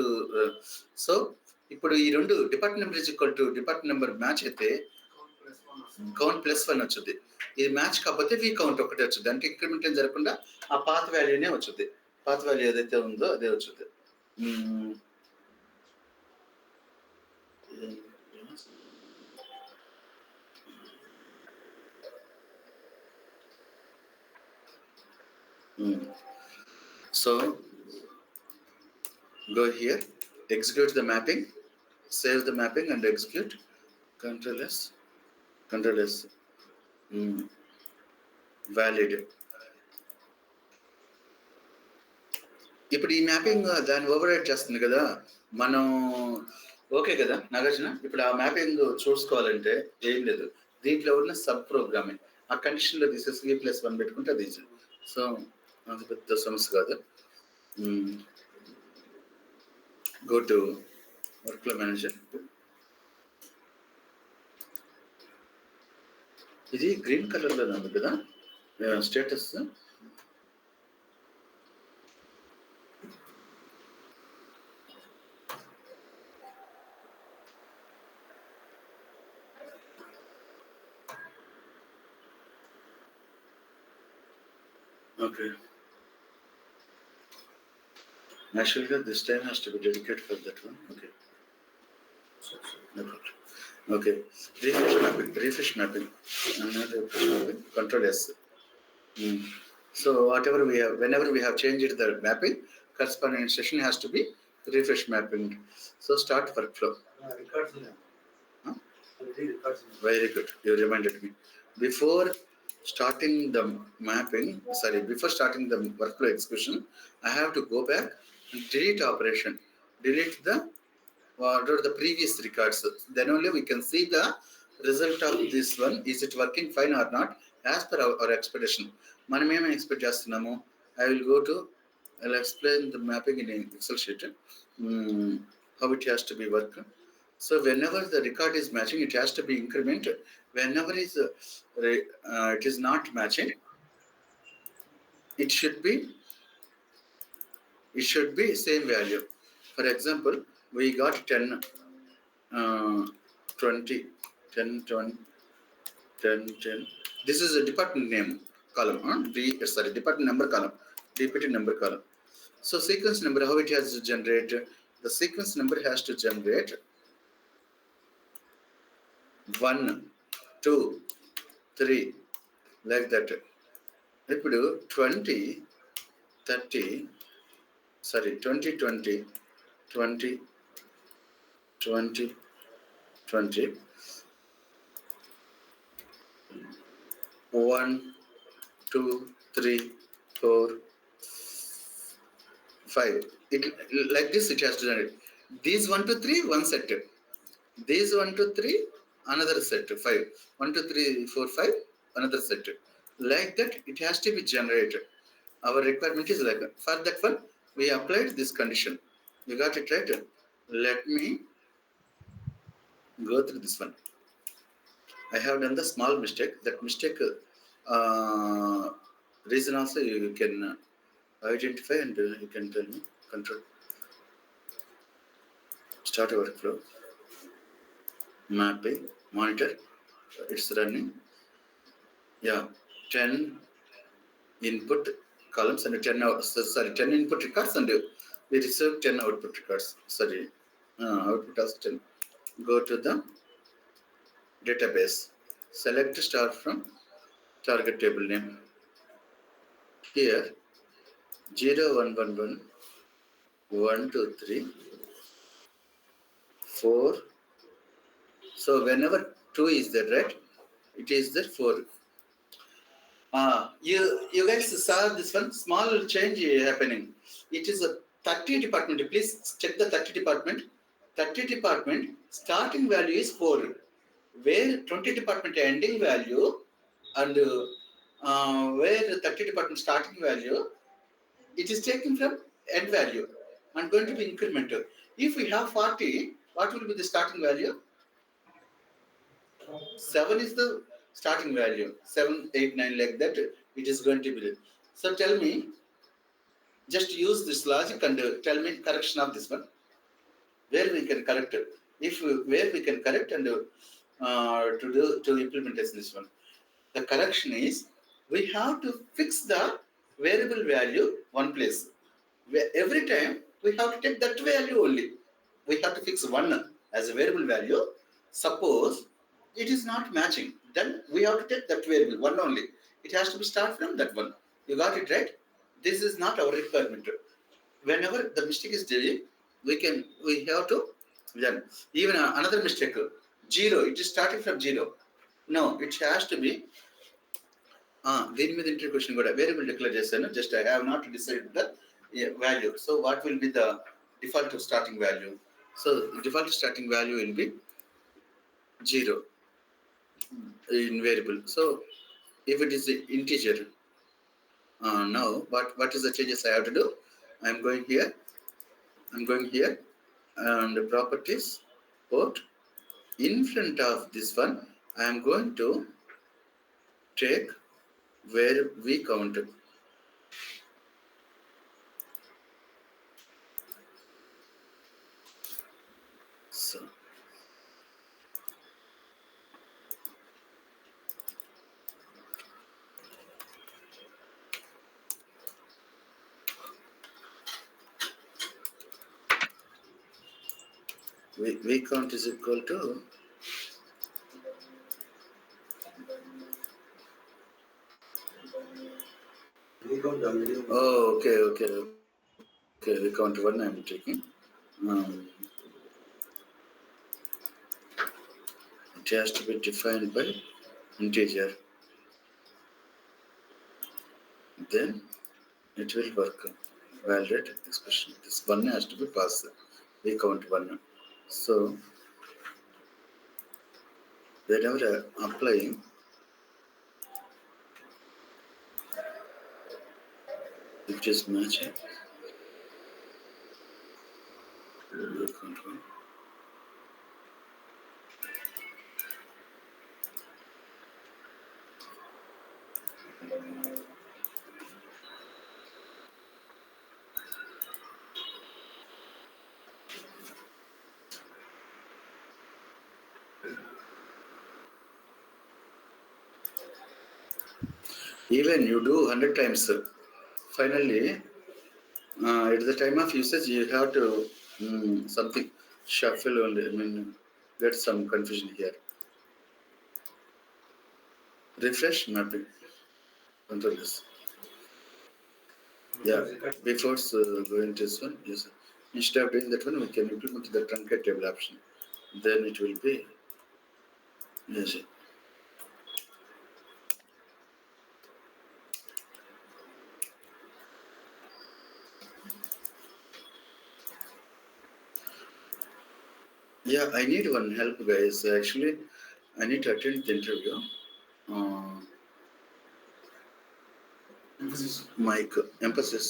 సో ఇప్పుడు ఈ రెండు department number equal to department number match అయితే కౌంట్ +1 వచ్చింది. ఇది మ్యాచ్ కాకపోతే వి కౌంట్ ఒకటే వచ్చింది. అంటే ఇంక్రిమెంట్ ఏం జరగకుండా ఆ పాత్ వాల్యూనే వచ్చింది. పాత్ వాల్యూ ఏదైతే ఉందో అదే వచ్చింది. So go here, execute the mapping, save the mapping and execute. Control S. Valid. ఇప్పుడు ఈ మ్యాపింగ్ దాన్ని ఓవర్రైడ్ చేస్తుంది కదా మనం. ఓకే కదా నాగార్జున? ఇప్పుడు ఆ మ్యాపింగ్ చూసుకోవాలంటే ఏం లేదు, దీంట్లో ఉన్న సబ్ ప్రోగ్రామింగ్ ఆ కండిషన్లో తీసేసి V+1 పెట్టుకుంటే అది ఈజీ. సో అది పెద్ద సమస్య కాదు. Go to workflow manager. ఇది గ్రీన్ కలర్లో ఉంది కదా status. Okay. Naturally, this time has to be dedicated for that one. Okay. No problem. Okay. Refresh mapping. Control S. So whatever we have, whenever we have changed the mapping, corresponding instruction has to be refresh mapping. So start workflow. Huh? Very good. You reminded me. Before starting the workflow execution, I have to go back and delete operation. Delete the previous records. Then only we can see the result of this one. Is it working fine or not as per our expectation? మనం ఏమి expect చేస్తున్నాము? I'll explain the mapping in Excel sheet. How it has to be work. So whenever the record is matching, it has to be incremented. Whenever it is not matching, it should be same value. For example, we got 10, 20, 10, 20, 10, 10. This is a department name column. Department number column, DPT number column. So sequence number, how it has to generate? The sequence number has to generate 1, 2, 3 like that. ఇప్పుడు 20, 30, 20, 20, 20, 20, 20, 1, 2, 3, 4, 5. Like this it has to generate. These 1, 2, 3, one set. These 1, 2, 3, another set. 5. 1, 2, 3, 4, 5, another set. Like that it has to be generated. Our requirement is like that. For that one, we applied this condition. You got it right? Let me go through this one. I have done the small mistake. That mistake reason also you can identify and you can tell me. Control. Start a workflow. Mapping. Monitor. It's running. Yeah. 10 input columns and 10 input records, and we receive 10 output records. Output as 10. Go to the database. Select start from target table name. Here 0, 1, 1, 1, 1, 2, 3, 4. So whenever 2 is there, right? It is there 4. You guys saw this one small change happening. It is a 30 department. Please check the 30 department. 30 department starting value is 4, where 20 department ending value and where 30 department starting value, it is taken from end value and going to be incremental. If we have 40, what will be the starting value? 7 is the starting value. 7, 8, 9, like that. It is going to be. So tell me, just use this logic and tell me correction of this one. Where we can correct it. Where we can correct and to implement this one. The correction is we have to fix the variable value one place. Every time we have to take that value only. We have to fix one as a variable value. Suppose it is not matching, then we have to take that variable one only. It has to be start from that one. You got it right? This is not our requirement. Whenever the mistake is there, we have to learn. Even another mistake, 0. It is starting from 0. No, it has to be దీని మీద inter question కూడా variable declare చేశాను just I have not decide the value so what will be the default starting value so default starting value will be 0 in variable. So if it is integer, now what is the changes I have to do? I'm going here and properties port in front of this one I am going to take where we count. So v count is equal to oh okay we count 1 I'm taking it has to be defined by integer, then it will work. Validate expression. This 1 has to be passed. We count 1. So whenever applying, if it is matching, we count 1. Even you do 100 times, finally at the time of usage you have to something shuffle only. I mean get some confusion here. Refresh mapping. Control this. Yeah, before going to this one, yes. Instead of doing that one, we can implement the truncate table option. Then it will be yes. Yeah, I need one help, guys. Actually, I need to attend the interview. Mic emphasis.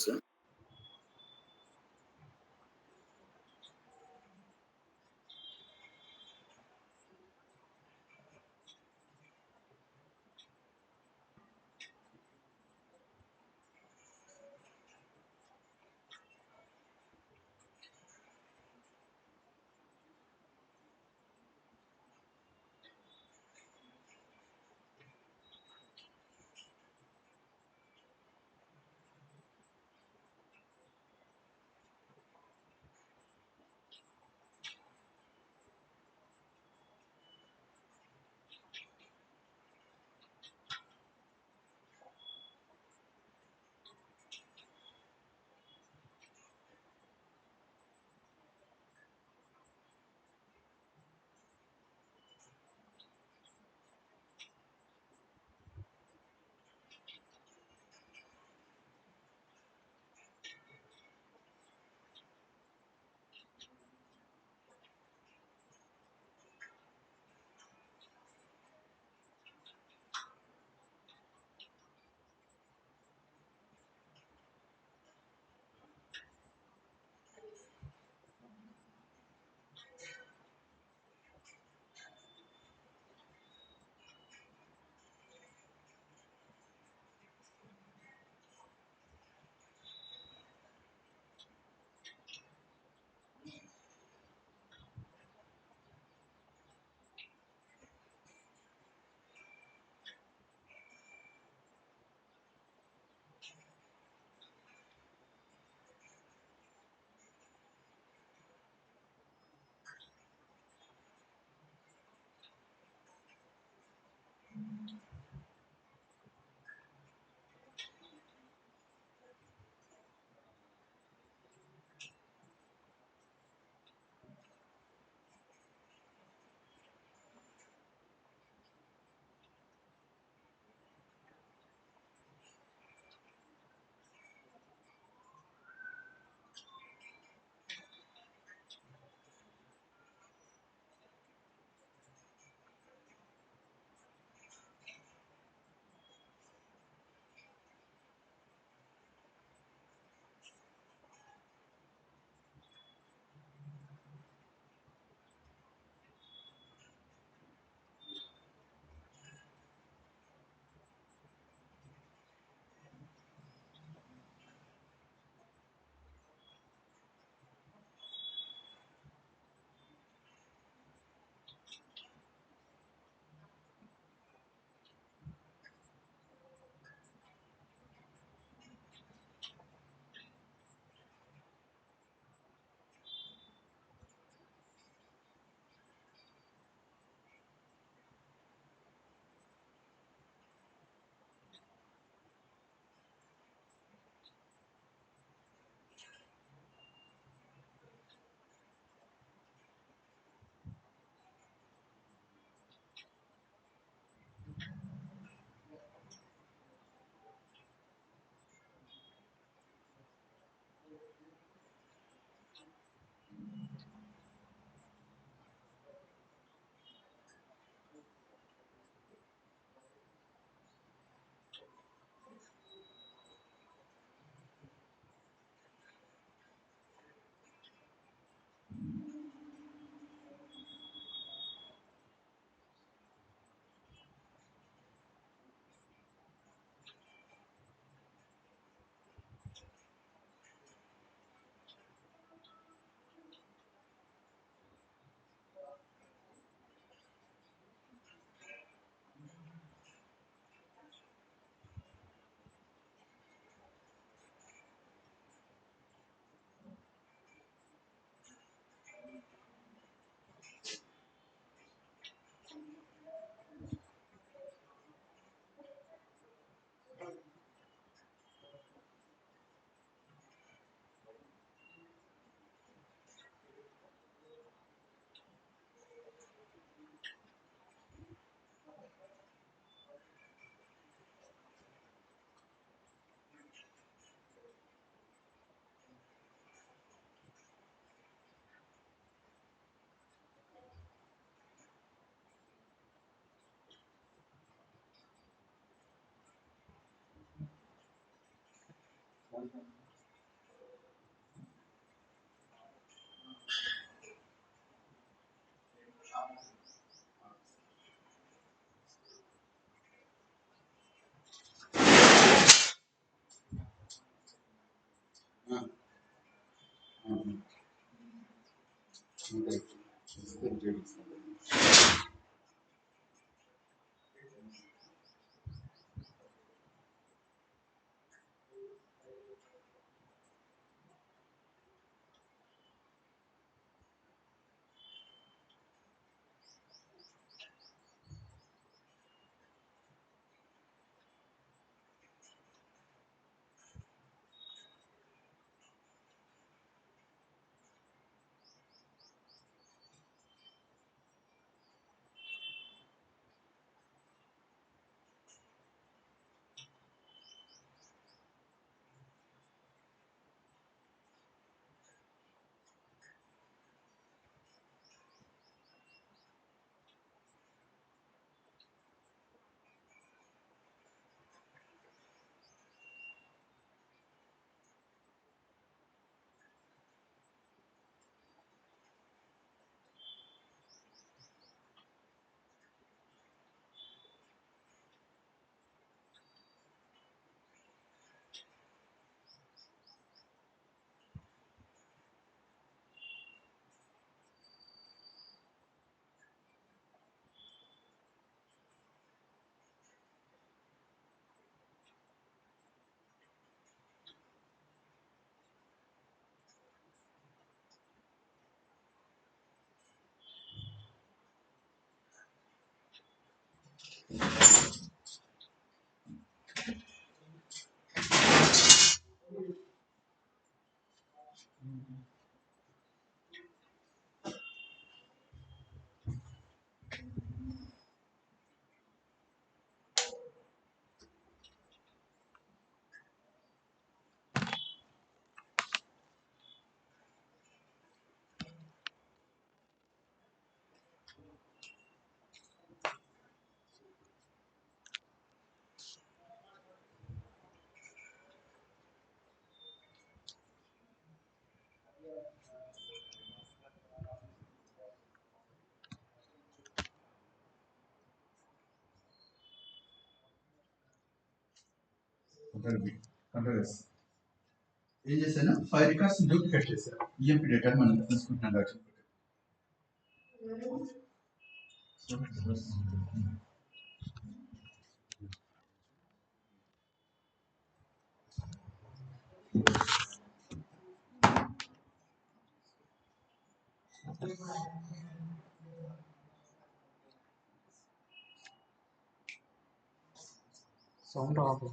ఏం చేశాను 5 records duplicate చేశాను EMP data మనం తీసుకుంటున్నాం కాబట్టి sound of.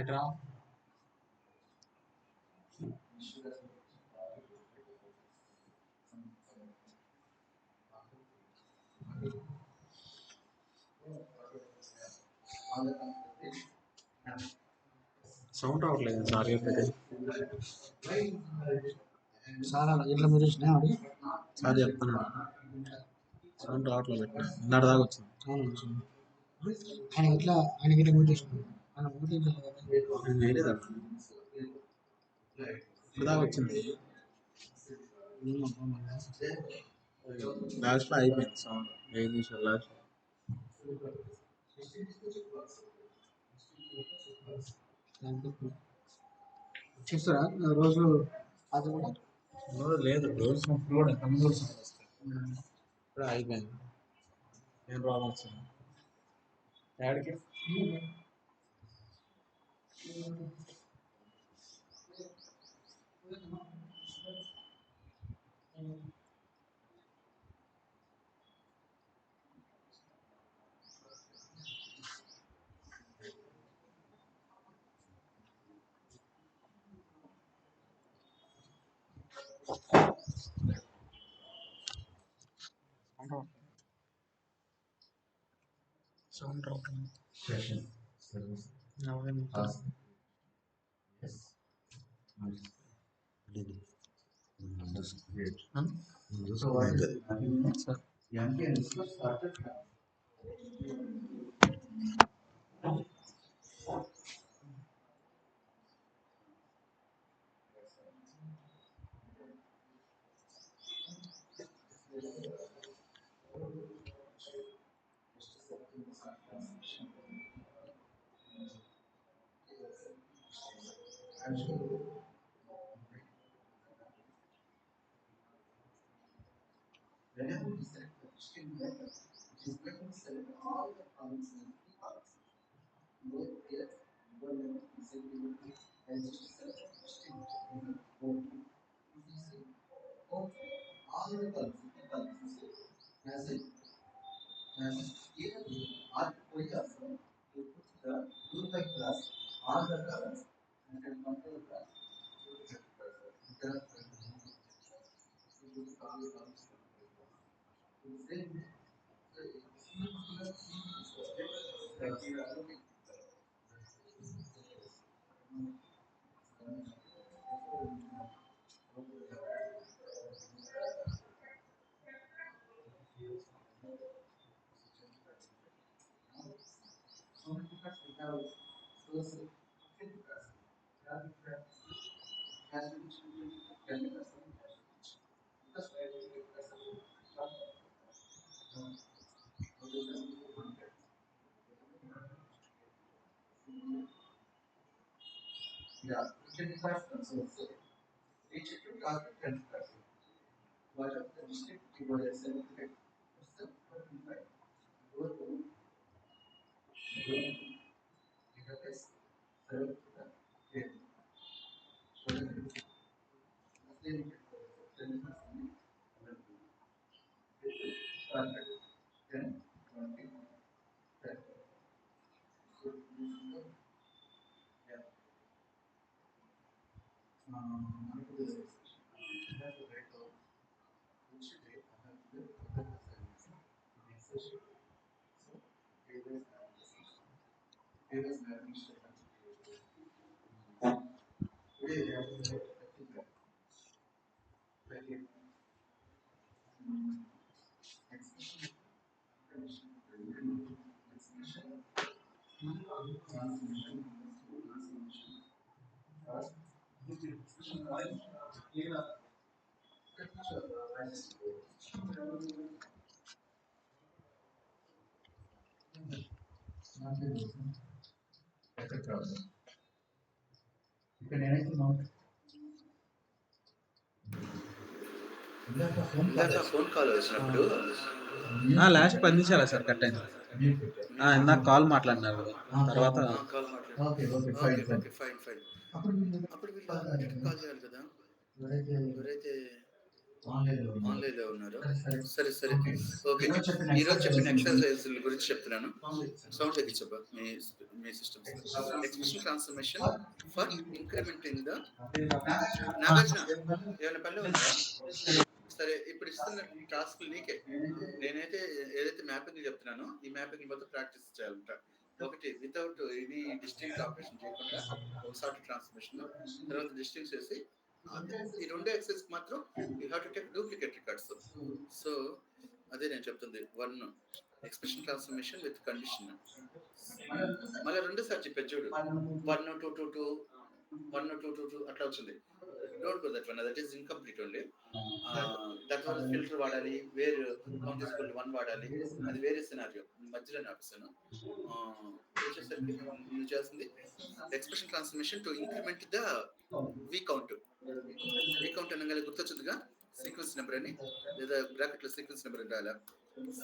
ఇట్రా sound రావట్లేదు sir చెప్పేది. Sir ఎట్లా మీరు చూసినా అది సార్ చెప్తాను. సౌండ్ రావట్లేదు పెట్టిన ఇందాక దాకా వచ్చింది. ఆయన ఎట్లా ఆయనకి ఎట్లా మ్యూట్ చేసినాడు ఆయన మ్యూట్ నేను వేయలేదు అక్కడ ఇప్పుడు దాకా వచ్చింది. లాస్ట్లో అయిపోయింది సౌండ్ ఏం చేసారు లాస్ట్ చేస్తారా రోజు అది కూడా లేదు, డోర్స్ కూడా కమ్ డోర్స్ వస్తాయి. ఇప్పుడు అయిపోయింది. ఏం ప్రాబ్లం వచ్చింది యాడికి? సౌండ్ రావట్లేదు. అవును. ఇందాక ఫోన్ కాల్ వచ్చినప్పుడు లాస్ట్ 10 నిమిషాలా సార్ కట్ అయింది? ఇందాక కాల్ మాట్లాడినారు తర్వాత కాల్ మాట్లాడు. Okay okay fine fine. అప్పుడు వీళ్ళు ఆటోమేటిక్ కాల్ చేయాలి కదా ఎవరైతే ఆన్లైన్లో ఉన్నారో. సరే సరే ఓకే. ఈరోజు చెప్పిన ఎక్సర్సైజ్ గురించి చెప్తున్నాను. సౌండ్ తగ్గించబ్బా మీ మీ systems. Expression transformation for incrementing the Nagarjuna ఏమైనా పనిలో ఉన్నారా? సరే ఇప్పుడు ఇస్తున్న టాస్క్ నీకే. నేనైతే ఏదైతే మ్యాపింగ్ చెప్తున్నానో ఈ మ్యాపింగ్ మొత్తం ప్రాక్టీస్ చేయాలంట. ఒకటి వితౌట్ ఎనీ డిస్టింక్ట్ ఆపరేషన్ చేయకుండా ఒకసారి ట్రాన్స్మిషన్, తర్వాత డిస్టింక్ట్ చేసి ఈ రెండే ఎక్సైజ్ మాత్రం you have to take duplicate records. So అదే నేను చెప్తుంది. 1 ఎక్స్ప్రెషన్ ట్రాన్స్ఫర్మేషన్ విత్ కండిషన్. మళ్ళీ రెండోసారి చెప్పాను చూడు. 1 2 2 2 1 2 2 2 అట్లా వచ్చింది. Don't go that one, that is incomplete only. దాని తర్వాత ఫిల్టర్ వాడాలి, where count is equal to 1 వాడాలి. అది వేరే సినారియో. మధ్యలోనే ఆపేసాను. ఇప్పుడు వచ్చేసరికి నువ్వు చేయాల్సింది expression transformation to increment the V count. V count అనంగానే గుర్తొచ్చిందిగా సీక్వెన్స్ నెంబర్ అని, లేదా బ్రాకెట్‌లో సీక్వెన్స్ నెంబర్ అని రాయాలా?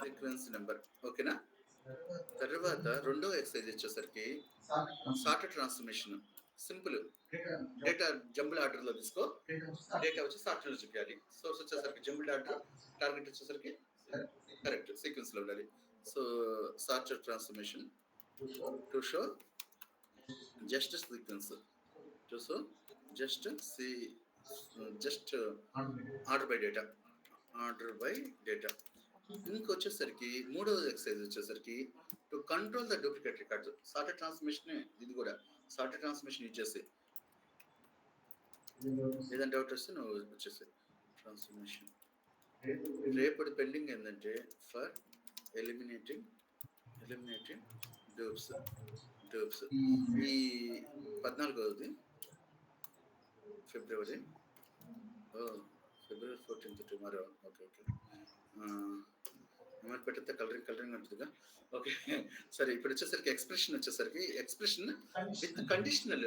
Sequence number. ఓకేనా? తర్వాత రెండో ఎక్సర్సైజ్ వచ్చేసరికి sorted transformation. Simple. Data jumble ఆర్డర్‌లో తీసుకో. డేటా వచ్చి సార్టెడ్‌లో చూపియాలి. సోర్స్ వచ్చేసరికి జంబుల్ ఆర్డర్, టార్గెట్ వచ్చేసరికి కరెక్ట్ సీక్వెన్స్‌లో ఉండాలి. So sorted transformation to show just sequence, to show just just order by data, order by data. ఇంకొచ్చేసరికి మూడవ ఎక్సర్సైజ్ వచ్చేసరికి to control the duplicate records. Sorted transformation ఇది కూడా సార్టెడ్ ట్రాన్స్‌ఫర్మేషన్ యూజ్ చేసి, ఏదైనా డౌట్ వస్తే నువ్వు వచ్చేసి ట్రాన్స్‌ఫర్మేషన్. రేపటి పెండింగ్ ఏంటంటే ఫర్ ఎలిమినేటింగ్ డూప్స్. ఈ 14వ ఫిబ్రవరి, ఫిబ్రవరి 14th టుమారో. ఓకే ఏమైనా పెట్టితే కలరింగ్ ఉంటుందిగా. ఓకే సరే. ఇప్పుడు వచ్చేసరికి expression with conditional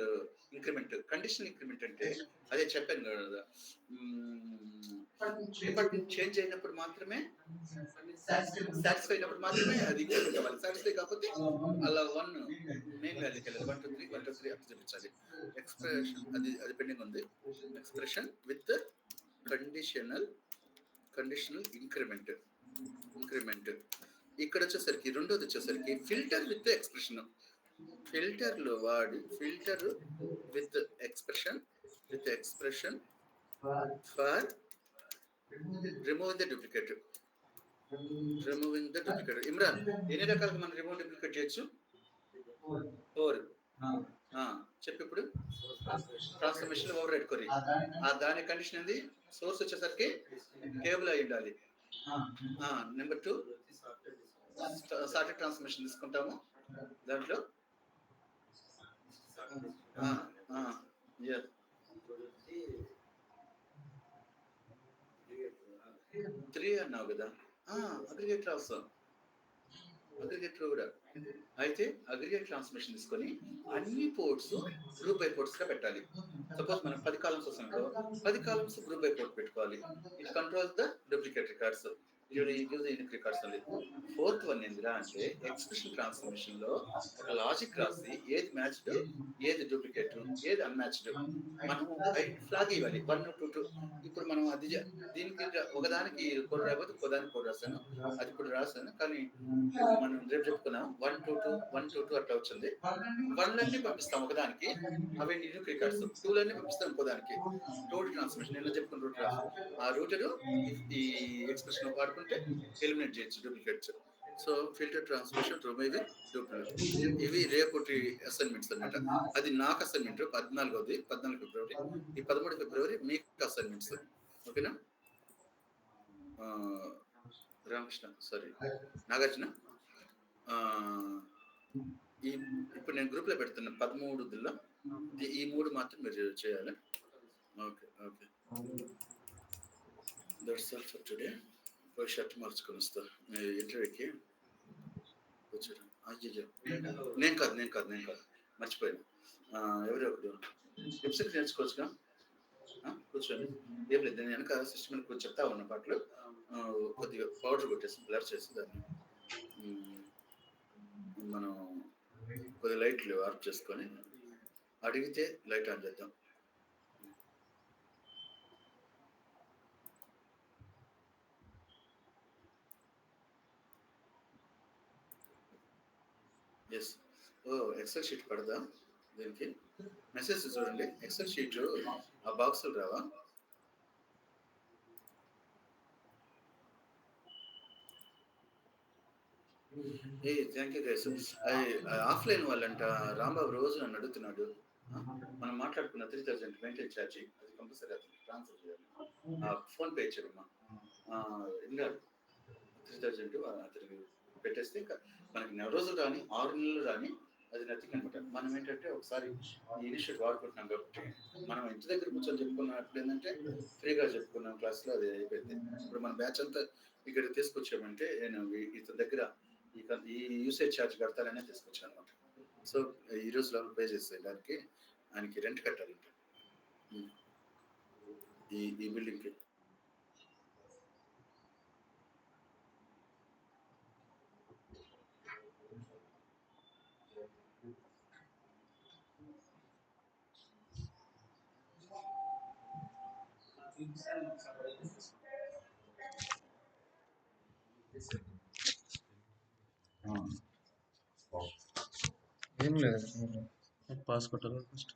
increment. Conditional increment అంటే అదే చెప్పాను కదా, డిపార్ట్మెంట్ చేంజ్ అయినప్పుడు మాత్రమే, సాటిస్ఫై అయినప్పుడు మాత్రమే అది ఇంక్రిమెంట్ అవ్వాలి. సాటిస్ఫై కాకపోతే అలా 1 మెయిన్ వాల్యూకి వెళ్ళాలి. 1 2 3 1 2 3 అట్లా చూపించాలి. ఎక్స్ప్రెషన్ అది పెండింగ్ ఉంది. Expression with conditional increment. ఇక్కడ వచ్చేసరికి రెండోది వచ్చేసరికి ఫిల్టర్ విత్ ఎక్స్ప్రెషన్. ఫిల్టర్ లో వాడి filter with expression for removing the duplicate. Imran, ఎన్ని రకాలుగా మనం రిమూవ్ డూప్లికేట్ చేయొచ్చు? 4. చెప్పు. ఇప్పుడు ట్రాన్స్ఫర్మేషన్ ఓవర్ రైట్ క్వరీ. దాని కండిషన్ ఏంది? సోర్స్ వచ్చేసరికి టేబుల్ అయి ఉండాలి. నెంబర్ 2 సార్టెడ్ ట్రాన్స్ఫర్మేషన్ తీసుకుంటాము. దాంట్లో 3 అన్నావు కదా. అగ్రిగేట్ రాస్తాం. అగ్రిగేట్లో కూడా అయితే అగ్రిగేట్ ట్రాన్స్ఫర్మేషన్ తీసుకొని అన్ని పోర్ట్స్ గ్రూప్ బై పోర్ట్స్ గా పెట్టాలి. సపోజ్ మనం 10 కాలమ్స్ వస్తాయో 10 కాలమ్స్ గ్రూప్ బై పోర్ట్ పెట్టుకోవాలి. It controls the duplicate records, unique records ఉంది. 4th వన్ ఏందిరా అంటే ఎక్స్ప్రెషన్ ట్రాన్స్ఫర్మేషన్ లో ఒక లాజిక్ రాసి ఏది మ్యాచ్డ్, ఏది డూప్లికేట్, ఏది అన్మ్యాచ్డ్ మనం ఫ్లాగ్ ఇవ్వాలి. 1 2 2. ఇప్పుడు మనం అది దీనికి ఒకదానికి కోడ్ రాకపోతే ఒకదానికి కోడ్ రాస్తాను. అది ఇప్పుడు రాస్తాను, కానీ మనం రేపు చెప్పుకున్నాం 1 2 2 1 2 2 అట్లా వచ్చింది. 1లన్నీ పంపిస్తాం ఒకదానికి, అవి యూనిక్ రికార్డ్స్. 2లన్నీ పంపిస్తాం ఇంకోదానికి. రూట్ ట్రాన్స్ఫర్మేషన్ ఎలా చెప్పుకున్న రూట్ ఆ రూటర్ ఈ ఎక్స్ప్రెషన్ వాడుకుంటే ఎలిమినేట్ చేయొచ్చు duplicates. So filter transformation remove duplicate. ఇవి రేపటి అసైన్మెంట్స్ అన్నమాట. అది నాకు అసైన్మెంట్ 14 ఫిబ్రవరి. ఈ 13 ఫిబ్రవరి మీకు అసైన్మెంట్స్. ఓకేనా? రామకృష్ణ, సారీ నాగార్జున, ఇప్పుడు నేను గ్రూప్ లో పెడుతున్నా 13 ఈ 3 మాత్రం మీరు చేయాలి. Okay that's all for today. పోయి షర్ట్ మార్చుకొని వస్తా ఇంటర్వ్యూకి వచ్చారు. అయ్యో నేను కాదు మర్చిపోయాను. ఎవరో ఒకరు వెబ్సైట్ నేర్చుకోవచ్చుగా. కూర్చోండి, ఏం లేదు. నేను వెనక సిస్టమ్ కొంచెం చెప్తా ఉన్న పాటలు కొద్దిగా పౌడర్ కొట్టేసి బ్లర్ చేసి దాన్ని మనం కొద్దిగా లైట్లు ఆఫ్ చేసుకొని అడిగితే లైట్ ఆన్ చేద్దాం. ఎస్. ఎక్సెల్ షీట్ పడదా దీనికి? మెసేజ్ చూడండి. ఎక్సెల్ షీట్ ఆ బాక్సులు రావా? Thank you guys. ఆఫ్లైన్ వాళ్ళంట రాంబాబు రోజు నన్ను అడుగుతున్నాడు. మనం మాట్లాడుకున్న 3000 మెయింటైన్ ఛార్జ్ అది కంపల్సరీ అతనికి ట్రాన్స్ఫర్ చేయాలి. ఫోన్ పే ఇచ్చాడమ్మా. ఇంకా 3000 అతనికి పెట్టేస్తే ఇంకా మనకి నెల రోజులు రాని 6 నెలలు రాని అది నథింగ్ అనమాట. మనం ఏంటంటే ఒకసారి ఈ ఇనిషియేట్ వాడుకుంటున్నాం కాబట్టి మనం ఇంటి దగ్గర కూర్చొని చెప్పుకున్నప్పుడు ఏంటంటే ఫ్రీగా చెప్పుకున్నాం క్లాస్లో అది అయిపోయింది. ఇప్పుడు మన బ్యాచ్ అంతా ఇక్కడ తీసుకొచ్చామంటే నేను ఇతని దగ్గర ఈ యూసేజ్ ఛార్జ్ కడతాననే తీసుకొచ్చాను అనమాట. సో ఈ రోజు లెవెల్ పే చేసే దానికి ఆయనకి రెంట్ కట్టాలి ఇంకా ఈ బిల్డింగ్కి. ఏం లేదు పాస్ కొట్టాలి ఫస్ట్.